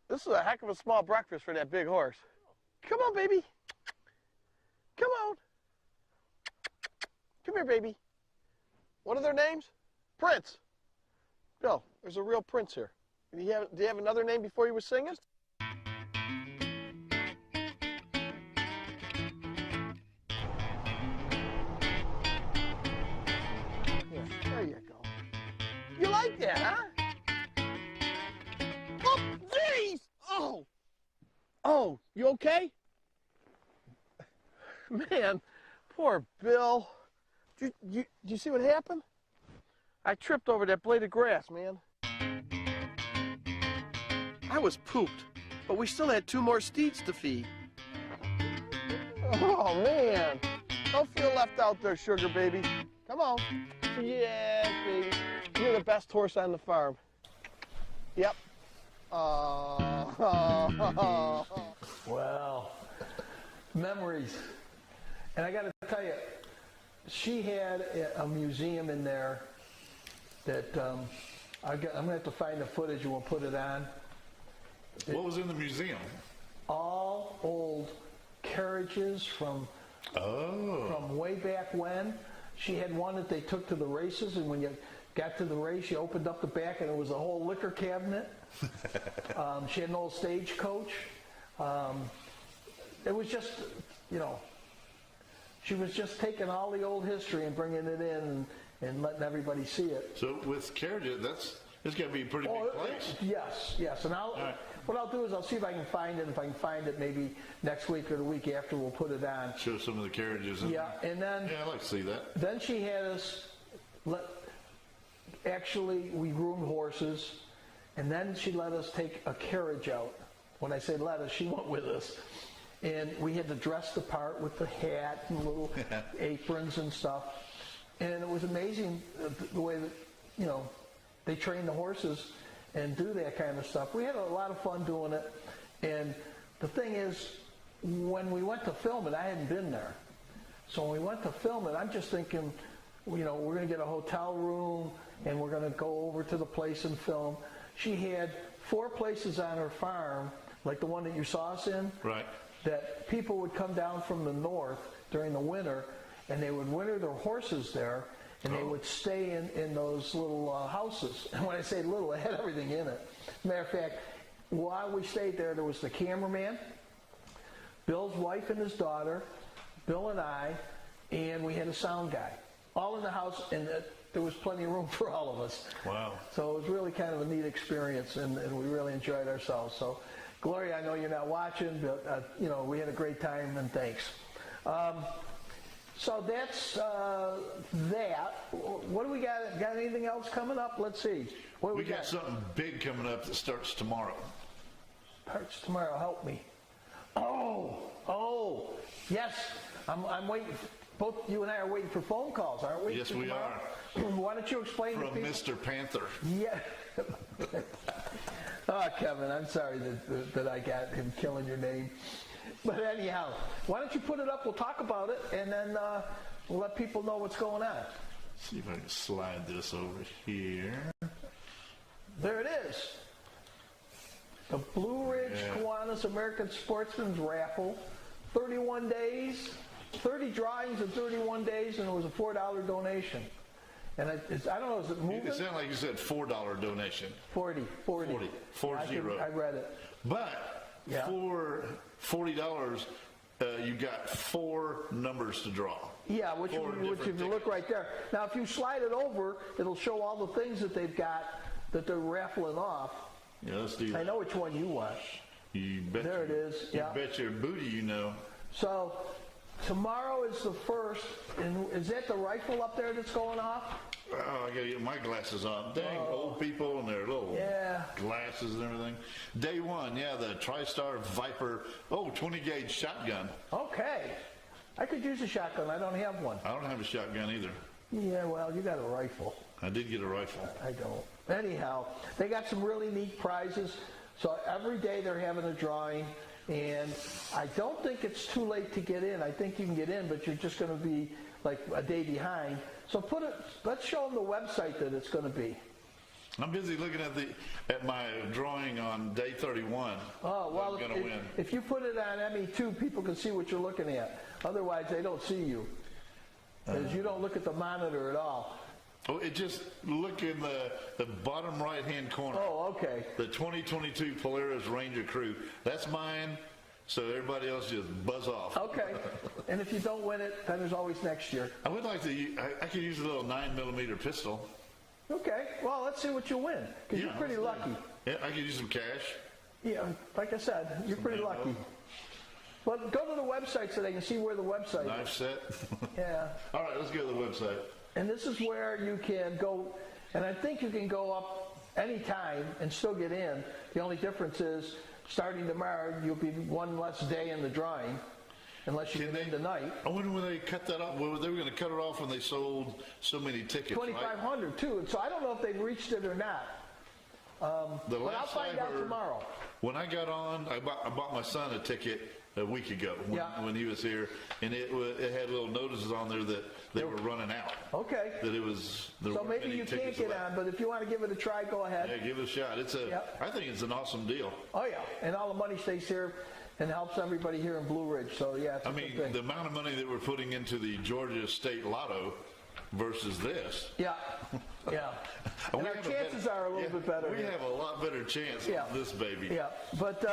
This is a heck of a small breakfast for that big horse. Come on, baby. Come on. Come here, baby. What are their names? Prince. Bill, there's a real prince here. Do you have another name before you were singing? Here, there you go. You like that, huh? Oh, jeez! Oh! Oh, you okay? Man, poor Bill. Did you see what happened? I tripped over that blade of grass, man. I was pooped, but we still had 2 more steeds to feed. Oh, man. Don't feel left out there, sugar baby. Come on. Yes, baby. You're the best horse on the farm. Yep. Well, memories. And I got to tell you, she had a museum in there that I'm going to have to find the footage and we'll put it on. What was in the museum? All old carriages from way back when. She had one that they took to the races, and when you got to the race, you opened up the back and it was a whole liquor cabinet. She had an old stagecoach. It was just, you know, she was just taking all the old history and bringing it in and letting everybody see it. So with carriages, it's got to be a pretty big place. Yes. And what I'll do is I'll see if I can find it. If I can find it, maybe next week or the week after, we'll put it on. Show some of the carriages. Yeah, and then I'd like to see that. Then she had us. Actually, we groomed horses, and then she let us take a carriage out. When I say let us, she went with us, and we had to dress the part with the hat and little aprons and stuff. And it was amazing the way that, you know, they train the horses and do that kind of stuff. We had a lot of fun doing it. And the thing is, when we went to film it, I hadn't been there. So when we went to film it, I'm just thinking, you know, we're going to get a hotel room and we're going to go over to the place and film. She had 4 places on her farm, like the one that you saw us in, right, that people would come down from the north during the winter and they would winter their horses there. And they would stay in those little houses. And when I say little, it had everything in it. Matter of fact, while we stayed there, there was the cameraman, Bill's wife and his daughter, Bill and I, and we had a sound guy. All in the house, and there was plenty of room for all of us. Wow. So it was really kind of a neat experience, and we really enjoyed ourselves. So, Gloria, I know you're not watching, but, you know, we had a great time, and thanks. So that's that. What do we got? Got anything else coming up? Let's see. What do we got something big coming up that starts tomorrow. Starts tomorrow. Help me. Oh, yes. I'm waiting. Both you and I are waiting for phone calls, aren't we? Yes, we are. Why don't you explain from to people? Mr. Panther? Yeah. Oh, Kevin, I'm sorry that I got him killing your name. But anyhow, why don't you put it up? We'll talk about it, and then we'll let people know what's going on. See if I can slide this over here. There it is. The Blue Ridge Kiwanis American Sportsman's Raffle. 31 days, 30 drawings in 31 days, and it was a $4 donation. And I don't know, is it moving? It sounded like you said $4 donation. 40. 40. I read it. But for $40, you got 4 numbers to draw. Yeah, which if you look right there. Now, if you slide it over, it'll show all the things that they've got that they're raffling off. Yeah, let's do that. I know which one you want. You bet. There it is. You bet your booty you know. So tomorrow is the first, and is that the rifle up there that's going off? Oh, I gotta get my glasses on. Dang, old people and their little glasses and everything. Day 1, the TriStar Viper, 20 gauge shotgun. Okay. I could use a shotgun. I don't have one. I don't have a shotgun either. Yeah, well, you got a rifle. I did get a rifle. I don't. Anyhow, they got some really neat prizes. So every day they're having a drawing, and I don't think it's too late to get in. I think you can get in, but you're just going to be like a day behind. So let's show them the website that it's going to be. I'm busy looking at my drawing on day 31. Oh, well, I'm gonna win. If you put it on ME2, people can see what you're looking at. Otherwise, they don't see you, because you don't look at the monitor at all. Oh, it just look in the bottom right-hand corner. Oh, okay. The 2022 Polaris Ranger Crew. That's mine, so everybody else just buzz off. Okay. And if you don't win it, then there's always next year. I would like to, I could use a little 9mm pistol. Okay. Well, let's see what you win, because you're pretty lucky. Yeah, I could use some cash. Yeah, like I said, you're pretty lucky. Well, go to the website so they can see where the website Knife is. set. Yeah. All right, let's go to the website. And this is where you can go, and I think you can go up anytime and still get in. The only difference is, starting tomorrow, you'll be one less day in the drawing, unless you get in tonight. I wonder when they cut that off. Well, they were going to cut it off when they sold so many tickets, 2,500 right? too, and so I don't know if they've reached it or not. But I'll find out tomorrow. When I got on, I bought my son a ticket a week ago when he was here, and it had little notices on there that they were running out. Okay. That it was. So maybe you can't get on, but if you want to give it a try, go ahead. Yeah, give it a shot. I think it's an awesome deal. Oh yeah, and all the money stays here and helps everybody here in Blue Ridge. So yeah, it's a good thing. The amount of money that we're putting into the Georgia State Lotto versus this. Yeah. And our chances are a little bit better. We have a lot better chance on this baby. Yeah, but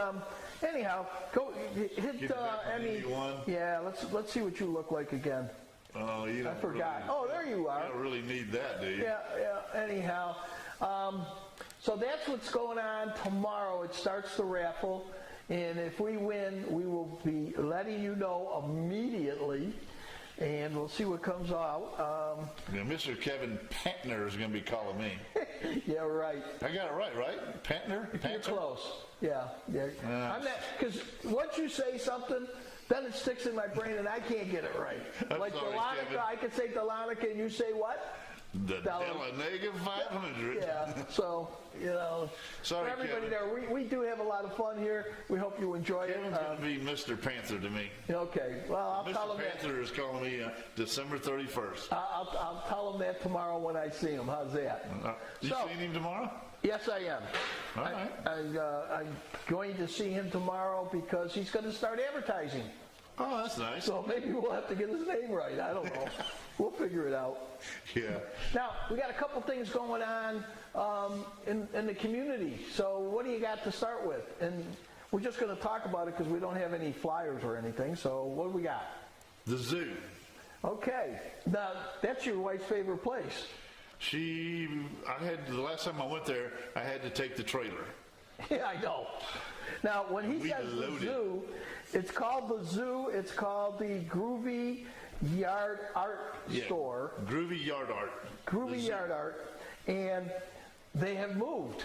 anyhow, go hit Emmy. Yeah, let's see what you look like again. Oh, you don't. I forgot. There you are. You don't really need that, do you? Yeah. Anyhow, so that's what's going on tomorrow. It starts the raffle, and if we win, we will be letting you know immediately. And we'll see what comes out. Mr. Kevin Pantner is going to be calling me. Yeah, right. I got it right? Pantner? You're close. Yeah. I'm not, because once you say something, then it sticks in my brain and I can't get it right. Like Delonica, I could say Delonica and you say what? The Delonica 500. Yeah, so, Sorry, for everybody Kevin. there, we do have a lot of fun here. We hope you enjoy it. Kevin's going to be Mr. Panther to me. Okay, well, I'll tell him Mr. Panther is calling me December 31st. I'll tell him that tomorrow when I see him. How's that? You seeing him tomorrow? Yes, I am. All right. I'm going to see him tomorrow because he's going to start advertising. Oh, that's nice. So maybe we'll have to get his name right. I don't know. We'll figure it out. Yeah. Now, we got a couple things going on in the community. So what do you got to start with? And we're just going to talk about it because we don't have any flyers or anything. So what do we got? The zoo. Okay. Now, that's your wife's favorite place. The last time I went there, I had to take the trailer. Yeah, I know. Now, when he says the zoo, it's called the zoo. It's called the Groovy Yard Art Store. Groovy Yard Art. Groovy Yard Art. And they have moved.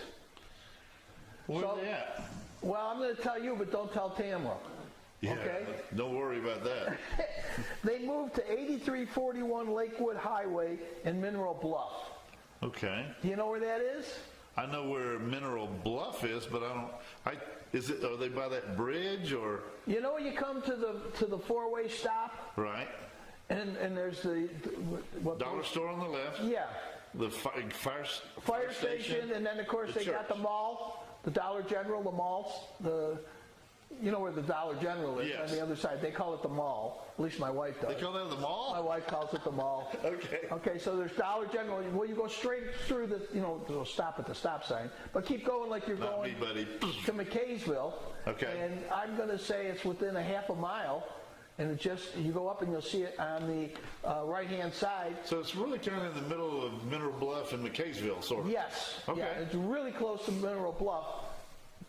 Where are they at? Well, I'm going to tell you, but don't tell Tamara. Yeah, okay? Don't worry about that. They moved to 8341 Lakewood Highway in Mineral Bluff. Okay. Do you know where that is? I know where Mineral Bluff is, but are they by that bridge or? You know, when you come to the four-way stop, Right. and there's what Dollar store on the left. Yeah. The fire station, and then of course they got the mall, the Dollar General, the malls, you know where the Dollar General is, yes. on the other side. They call it the mall. At least my wife does. They call that the mall? My wife calls it the mall. Okay. Okay, so there's Dollar General. Well, you go straight through they'll stop at the stop sign, but keep going like you're Not going me, buddy. to McKaysville. Okay. And I'm going to say it's within a half a mile, and you go up and you'll see it on the right-hand side. So it's really kind of in the middle of Mineral Bluff and McKaysville, sort of. Yes. Okay. Yeah, it's really close to Mineral Bluff,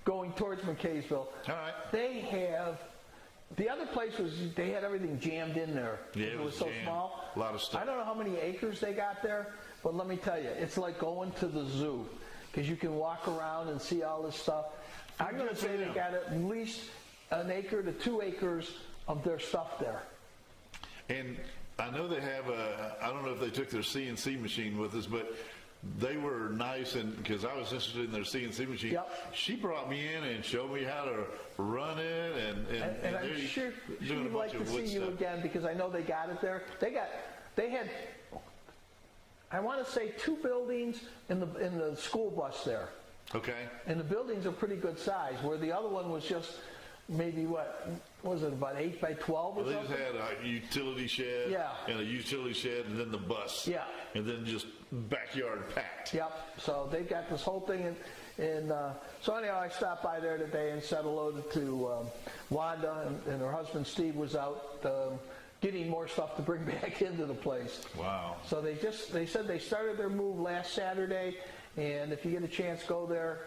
going towards McKaysville. All right. The other place they had everything jammed in there. Yeah, it was so jammed. small. A lot of stuff. I don't know how many acres they got there, but let me tell you, it's like going to the zoo because you can walk around and see all this stuff. I'm going to say they got at least an acre to 2 acres of their stuff there. And I know they have I don't know if they took their CNC machine with us, but they were nice, and because I was interested in their CNC machine. Yep. She brought me in and showed me how to run it, and I'm sure she'd like to see you again because I know they got it there. They had, I want to say 2 buildings in the school bus there. Okay. And the buildings are pretty good size, where the other one was just maybe what was it, about 8 by 12 or Well, they something? just had a utility shed, Yeah. and a utility shed, and then the bus, Yeah. and then just backyard packed. Yep. So they got this whole thing so anyhow, I stopped by there today and said hello to Wanda, and her husband Steve was out getting more stuff to bring back into the place. Wow. So they said they started their move last Saturday, and if you get a chance, go there.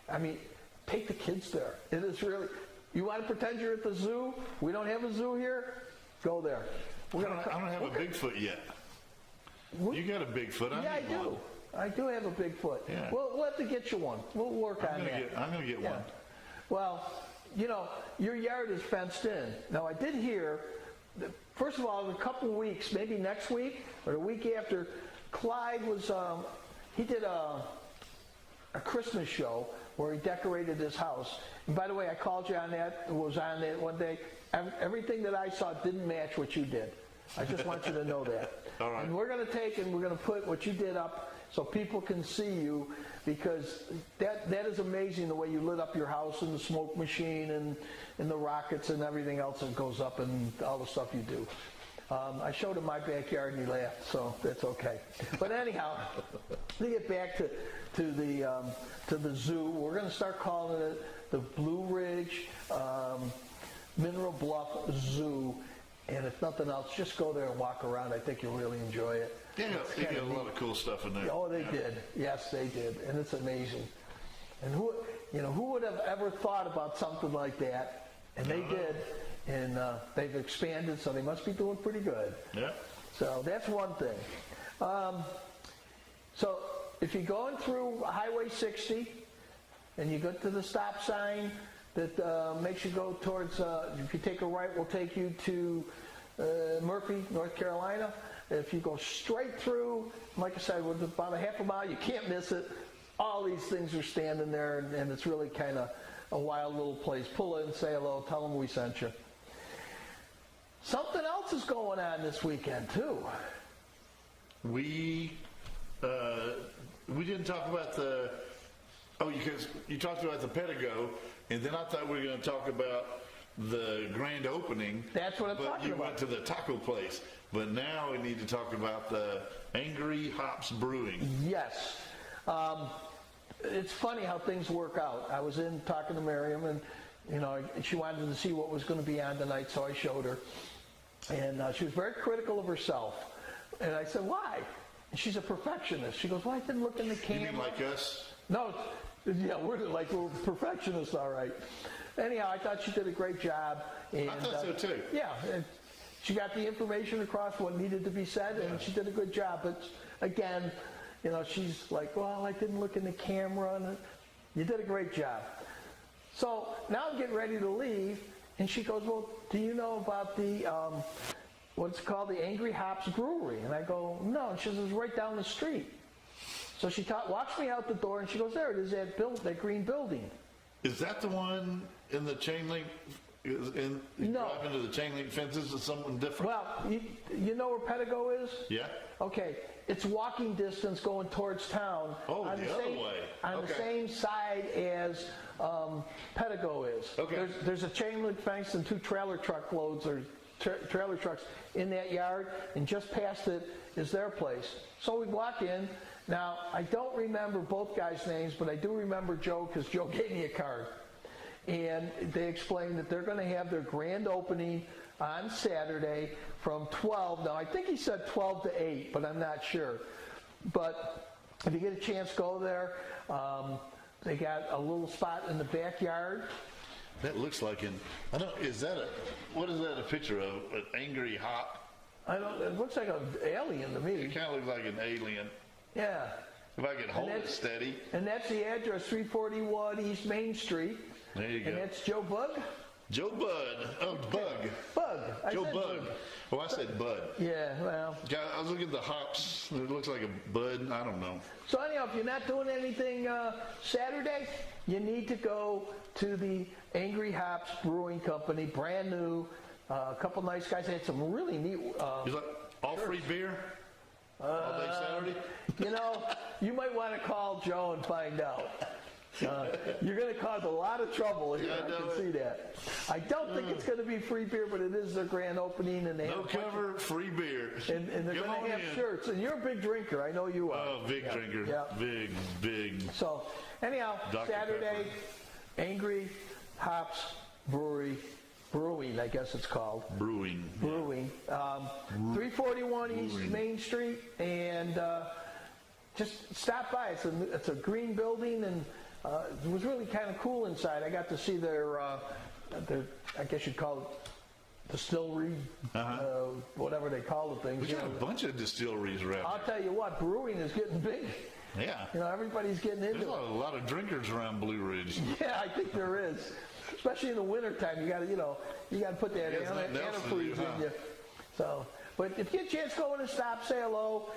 I mean, take the kids there. It is really. You want to pretend you're at the zoo? We don't have a zoo here. Go there. I don't have a Bigfoot yet. You got a Bigfoot. I do. One. I do have a Bigfoot. Yeah. We'll have to get you one. We'll work on that. I'm going to get one. Well, your yard is fenced in. Now, I did hear, that, first of all, in a couple of weeks, maybe next week or the week after, Clyde was, he did a Christmas show where he decorated his house. And by the way, I called you on that. It was on that one day. Everything that I saw didn't match what you did. I just want you to know that. All right. And we're going to put what you did up so people can see you, because that is amazing, the way you lit up your house and the smoke machine and the rockets and everything else that goes up and all the stuff you do. I showed him my backyard and he laughed, so that's okay. But anyhow, to get back to the zoo, we're going to start calling it the Blue Ridge Mineral Bluff Zoo. And if nothing else, just go there and walk around. I think you'll really enjoy it. Yeah, they got a lot of cool stuff in there. Oh, they did. Yes, they did. And it's amazing. And who would have ever thought about something like that? And they did. And they've expanded, so they must be doing pretty good. Yeah. So that's one thing. So if you're going through Highway 60 and you go to the stop sign that makes you go towards, if you take a right, we'll take you to Murphy, North Carolina. If you go straight through, like I said, with about a half a mile, you can't miss it. All these things are standing there, and it's really kind of a wild little place. Pull in, say hello, tell them we sent you. Something else is going on this weekend, too. We didn't talk about because you talked about the Pedego, and then I thought we were going to talk about the grand opening. That's what I'm talking about. But you went to the taco place. But now we need to talk about the Angry Hops Brewing. Yes. It's funny how things work out. I was in talking to Miriam, and she wanted to see what was going to be on tonight, so I showed her. And she was very critical of herself. And I said, why? And she's a perfectionist. She goes, well, I didn't look in the camera. You mean like us? No, yeah, we're perfectionists, all right. Anyhow, I thought she did a great job. And, I thought so too. Yeah, and she got the information across what needed to be said, and she did a good job. But again, she's like, well, I didn't look in the camera, and you did a great job. So now I'm getting ready to leave, and she goes, well, do you know about the what's called the Angry Hops Brewery? And I go, no. And she says, it's right down the street. So she walks me out the door, and she goes, there it is, that green building. Is that the one in the chain link? You drive into the chain link fences or something different? Well, you know where Pedego is? Yeah. Okay, it's walking distance going towards town. Oh, the other way. On the same side as Pedego is. Okay. There's a chain link fence and 2 trailer truck loads or trailer trucks in that yard, and just past it is their place. So we walk in. Now, I don't remember both guys' names, but I do remember Joe because Joe gave me a card. And they explained that they're going to have their grand opening on Saturday from 12. Now, I think he said 12 to 8, but I'm not sure. But if you get a chance, go there. They got a little spot in the backyard. That looks like what is that a picture of? An angry hot? It looks like an alien to me. It kind of looks like an alien. Yeah. If I could hold it steady. And that's the address, 341 East Main Street. There you go. And that's Joe Bug? Joe Bud. Oh, Bug. Bug. Joe Bug. Oh, I said Bud. Yeah, well. I was looking at the hops. It looks like a bud. I don't know. So anyhow, if you're not doing anything Saturday, you need to go to the Angry Hops Brewing Company, brand new. A couple nice guys. They had some really neat. Is that all free beer? All day Saturday? You know, you might want to call Joe and find out. You're going to cause a lot of trouble here. I can see that. I don't think it's going to be free beer, but it is their grand opening, and they no cover, free beer. And they're going to have shirts. And you're a big drinker. I know you are. Oh, big drinker. Yeah. Big. So, anyhow, Dr. Saturday, Pepper. Angry Hops Brewing, I guess it's called. Brewing. 341 East Main Street, and just stop by. It's a green building, and it was really kind of cool inside. I got to see their I guess you'd call it distillery, whatever they call the things. We got a bunch of distilleries around. I'll tell you what, brewing is getting big. Yeah. You know, everybody's getting into it. There's a lot of drinkers around Blue Ridge. Yeah, I think there is. Especially in the wintertime, you got to put that antifreeze in you. So, but if you get a chance, go in and stop, say hello,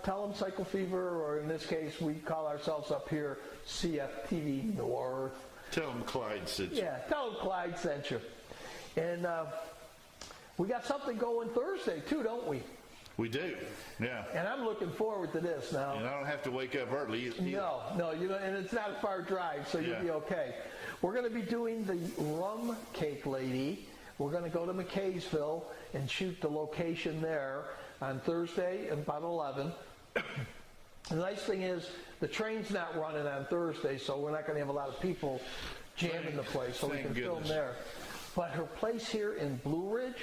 tell them Cycle Fever, or in this case, we call ourselves up here CFTV North. Tell them Clyde sent you. Yeah, tell them Clyde sent you. And we got something going Thursday too, don't we? We do, yeah. And I'm looking forward to this now. And I don't have to wake up early either. No, and it's not a far drive, so you'll be okay. We're going to be doing the Rum Cake Lady. We're going to go to McKaysville and shoot the location there on Thursday at about 11. The nice thing is the train's not running on Thursday, so we're not going to have a lot of people jamming the place, so we can film there. But her place here in Blue Ridge,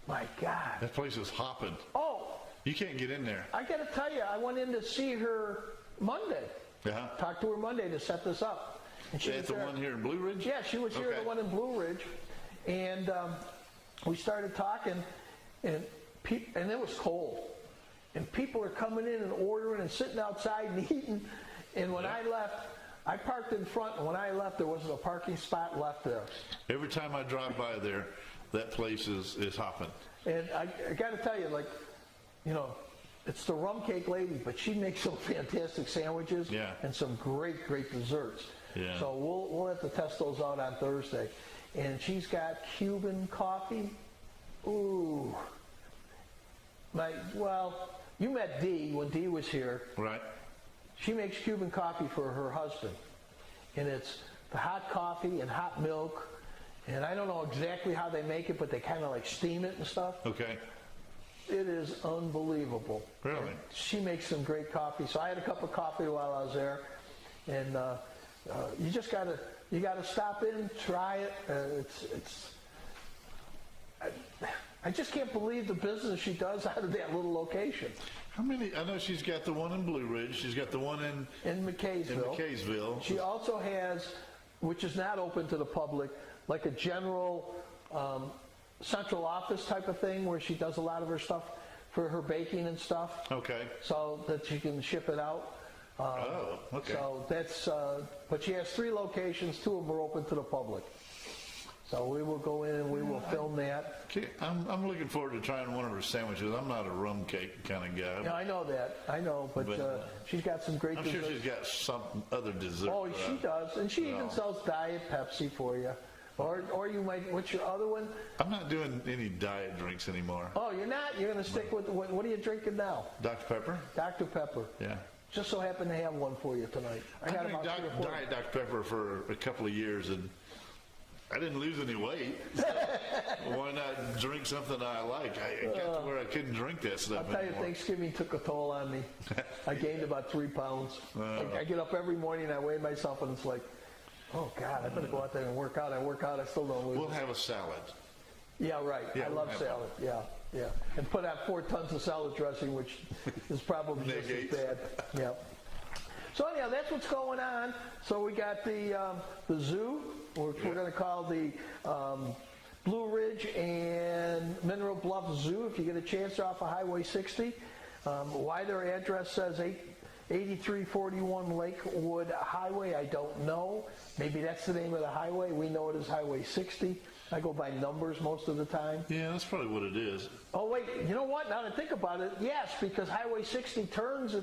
my God. That place is hopping. Oh. You can't get in there. I got to tell you, I went in to see her Monday. Yeah. Talked to her Monday to set this up. And she was the one here in Blue Ridge? Yeah, she was here, the one in Blue Ridge. And we started talking, and it was cold. And people are coming in and ordering and sitting outside and eating. And when I left, I parked in front, and when I left, there wasn't a parking spot left there. Every time I drive by there, that place is hopping. And I got to tell you, it's the Rum Cake Lady, but she makes some fantastic sandwiches and some great desserts. Yeah. So we'll have to test those out on Thursday. And she's got Cuban coffee. Ooh. You met Dee when Dee was here. Right. She makes Cuban coffee for her husband. And it's the hot coffee and hot milk. And I don't know exactly how they make it, but they kind of like steam it and stuff. Okay. It is unbelievable. Really? And she makes some great coffee. So I had a cup of coffee while I was there. And you just gotta stop in, try it. I just can't believe the business she does out of that little location. How many? I know she's got the one in Blue Ridge. She's got the one in McKaysville. She also has, which is not open to the public, like a general central office type of thing where she does a lot of her stuff for her baking and stuff. Okay. So that she can ship it out. Okay. So that's, but she has 3 locations. 2 of them are open to the public. So we will go in and we will film that. Okay, I'm looking forward to trying one of her sandwiches. I'm not a rum cake kind of guy. Yeah, I know that. I know, but she's got some great I'm desserts. sure she's got some other dessert. Oh, she does. And she even sells Diet Pepsi for you. Or you might, what's your other one? I'm not doing any diet drinks anymore. Oh, you're not? You're going to stick with, what are you drinking now? Dr. Pepper? Dr. Pepper. Yeah. Just so happen to have one for you tonight. I got drank about 3 or 4. Diet Dr. Pepper for a couple of years, and I didn't lose any weight. So why not drink something I like? I got to where I couldn't drink that stuff I'll tell you, anymore. Thanksgiving took a toll on me. I gained about 3 pounds. I get up every morning, I weigh myself, and it's like, oh, God, I better go out there and work out. I work out, I still don't lose. We'll have a salad. Yeah, right. Yeah, I love salad. Yeah. And put out 4 tons of salad dressing, which is probably just as bad. Yeah. So anyhow, that's what's going on. So we got the zoo, which we're going to call the Blue Ridge and Mineral Bluff Zoo. If you get a chance, off of Highway 60. Why their address says 8341 Lakewood Highway, I don't know. Maybe that's the name of the highway. We know it as Highway 60. I go by numbers most of the time. Yeah, that's probably what it is. Oh, wait, you know what? Now that I think about it, yes, because Highway 60 turns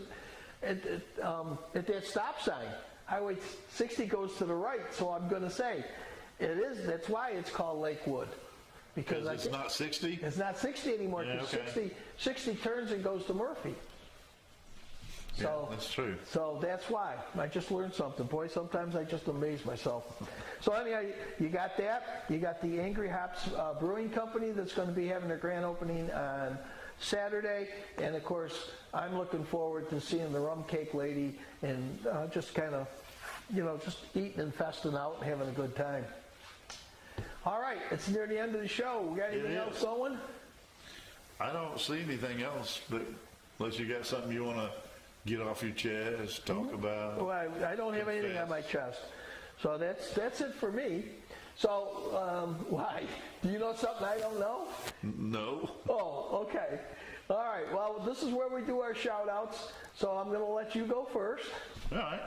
at that stop sign. Highway 60 goes to the right, so I'm going to say it is. That's why it's called Lakewood. Because it's not 60? It's not 60 anymore, because 60 turns and goes to Murphy. So, yeah, that's true. So that's why. I just learned something. Boy, sometimes I just amaze myself. So anyhow, you got that. You got the Angry Hops Brewing Company that's going to be having their grand opening on Saturday. And of course, I'm looking forward to seeing the Rum Cake Lady and just kind of, just eating and festing out and having a good time. All right, it's near the end of the show. We got anything else going? I don't see anything else, but unless you got something you want to get off your chest, talk about. Well, I don't have anything on my chest. So that's it for me. So, why? Do you know something I don't know? No. Oh, okay. All right. Well, this is where we do our shout-outs. So I'm going to let you go first. All right.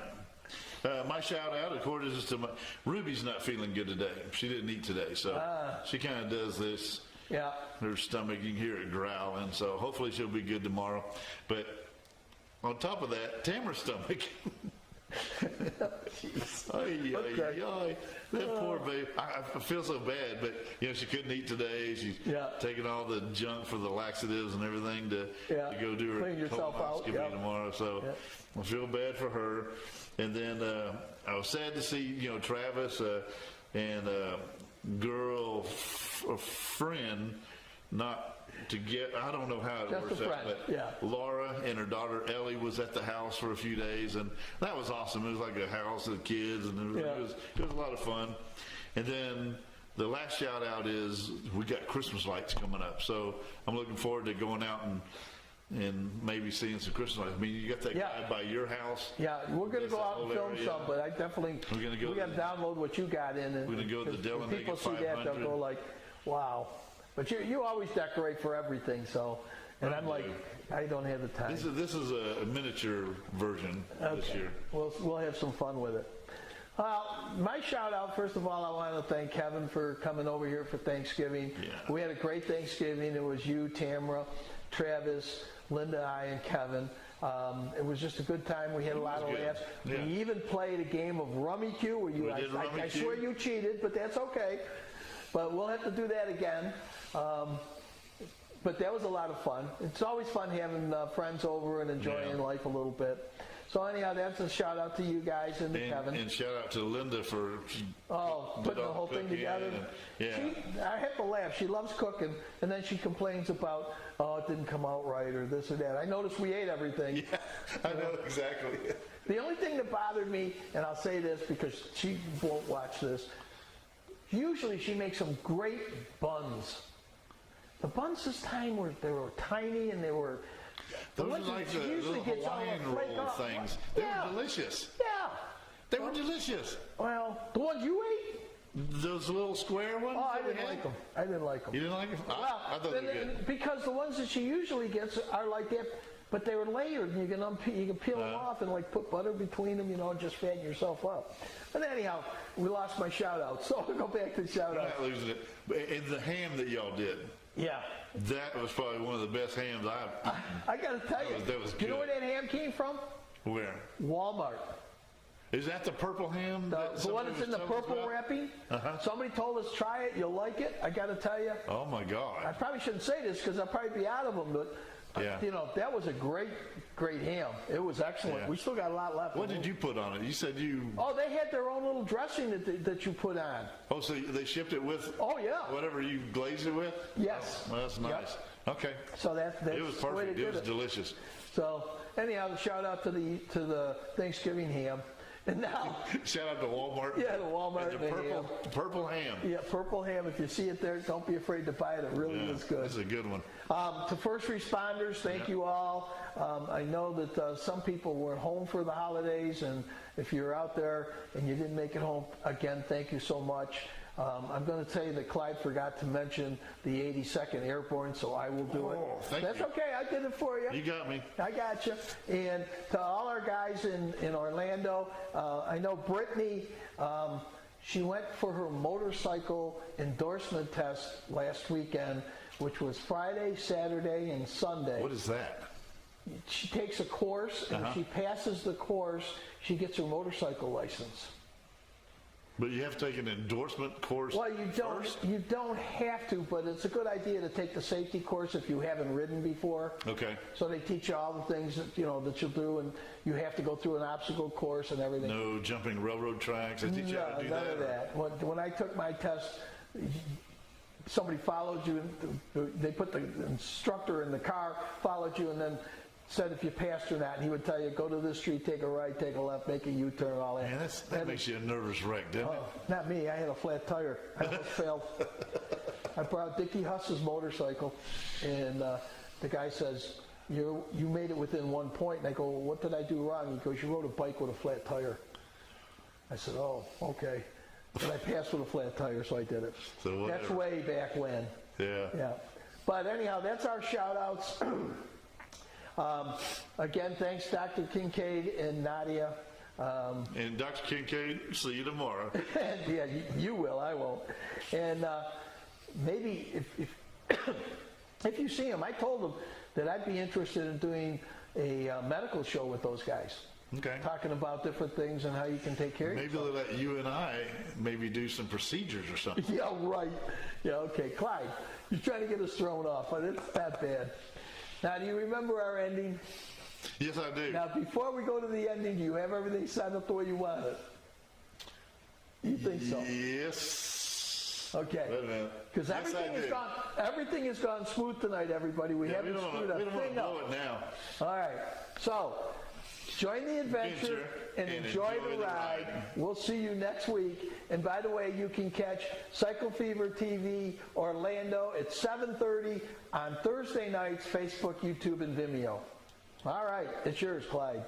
My shout-out, of course, is to Ruby's not feeling good today. She didn't eat today, so she kind of does this. Yeah. Her stomach, you can hear it growling, so hopefully she'll be good tomorrow. But on top of that, Tamara's stomach. That poor baby. I feel so bad, but she couldn't eat today. She's taking all the junk for the laxatives and everything to go do her colonoscopy tomorrow. So I feel bad for her. And then I was sad to see Travis and a friend not to get, I don't know how it works out, but Laura and her daughter Ellie was at the house for a few days, and that was awesome. It was like a house of kids, and it was a lot of fun. And then the last shout out is we got Christmas lights coming up, so I'm looking forward to going out and maybe seeing some Christmas lights. I mean, you got that guy by your house. Yeah, we're going to go out and film some, but I definitely, we got to download what you got in. We're going to go to the Dillon. People see that, they'll go like, wow. But you always decorate for everything, so, and I'm like, I don't have the time. This is a miniature version this year. We'll have some fun with it. My shout out, first of all, I want to thank Kevin for coming over here for Thanksgiving. Yeah. We had a great Thanksgiving. It was you, Tamara, Travis, Linda, I, and Kevin. It was just a good time. We had a lot of laughs. Yeah. We even played a game of Rummy Q where you, I swear you cheated, but that's okay. But we'll have to do that again. But that was a lot of fun. It's always fun having friends over and enjoying life a little bit. So anyhow, that's a shout out to you guys and Kevin. And shout out to Linda for putting the whole thing together. I have to laugh. She loves cooking, and then she complains about, it didn't come out right or this or that. I noticed we ate everything. Yeah, I know exactly. The only thing that bothered me, and I'll say this because she won't watch this, usually she makes some great buns. The buns this time they were tiny and they were... Those are like the little Hawaiian roll things. They were delicious. Yeah. They were delicious. Well, the ones you ate? Those little square ones? Oh, I didn't like them. I didn't like them. You didn't like them? Well, I thought they were good. Because the ones that she usually gets are like that, but they were layered, and you can peel them off and like put butter between them, and just fatten yourself up. But anyhow, we lost my shout out, so I'll go back to the shout out. Not losing it. And the ham that y'all did. Yeah. That was probably one of the best hams I've eaten. I got to tell you. That was Do good. you know where that ham came from? Where? Walmart. Is that the purple ham? The one that's in the purple wrapping? Somebody told us, try it, you'll like it. I got to tell you. Oh, my God. I probably shouldn't say this because I'll probably be out of them, but that was a great ham. It was excellent. Yeah. We still got a lot left. What did you put on it? You said you... Oh, they had their own little dressing that you put on. Oh, so they shipped it with... Oh, yeah. Whatever you glazed it with? Yes. Oh, well, that's nice. Yep. Okay. So that's it was perfect. It was delicious. So anyhow, the shout out to the Thanksgiving ham. And now, shout out to Walmart. Yeah, to Walmart. And the purple ham. Yeah, purple ham. If you see it there, don't be afraid to buy it. It really is good. This is a good one. To first responders, thank you all. I know that some people were home for the holidays, and if you're out there and you didn't make it home, again, thank you so much. I'm going to tell you that Clyde forgot to mention the 82nd Airborne, so I will do it. That's you. Okay, I did it for you. You got me. I got you. And to all our guys in Orlando, I know Brittani, she went for her motorcycle endorsement test last weekend, which was Friday, Saturday, and Sunday. What is that? She takes a course, and if she passes the course, she gets her motorcycle license. But you have to take an endorsement course. Well, you don't have to, but it's a good idea to take the safety course if you haven't ridden before. Okay. So they teach you all the things that that you'll do, and you have to go through an obstacle course and everything. No jumping railroad tracks. They teach you how to do none of that. When I took my test, somebody followed you. They put the instructor in the car, followed you, and then said if you passed or not, and he would tell you, go to this street, take a right, take a left, make a U-turn, all that. Man, that makes you a nervous wreck, doesn't it? Not me. I had a flat tire. I almost failed. I brought Dickie Huss's motorcycle, and the guy says, you made it within 1 point. And I go, well, what did I do wrong? He goes, you rode a bike with a flat tire. I said, oh, okay. But I passed with a flat tire, so I did it. So that's way back when. Yeah. Yeah. But anyhow, that's our shout-outs. Again, thanks, Dr. Kincaid and Nadia. And Dr. Kincaid, see you tomorrow. Yeah, you will. I won't. And maybe if you see them, I told them that I'd be interested in doing a medical show with those guys. Okay. Talking about different things and how you can take care of yourself. Maybe they'll let you and I maybe do some procedures or something. Yeah, right. Yeah, okay. Clyde, you're trying to get us thrown off, but it's that bad. Now, do you remember our ending? Yes, I do. Now, before we go to the ending, do you have everything set up the way you want it? You think so? Yes. Okay. Wait a minute. Because everything has gone smooth tonight, everybody. We haven't screwed a thing up. Blow it now. All right. So, join the adventure and enjoy the ride. We'll see you next week. And by the way, you can catch Cycle Fever TV Orlando at 7:30 on Thursday nights, Facebook, YouTube, and Vimeo. All right. It's yours, Clyde.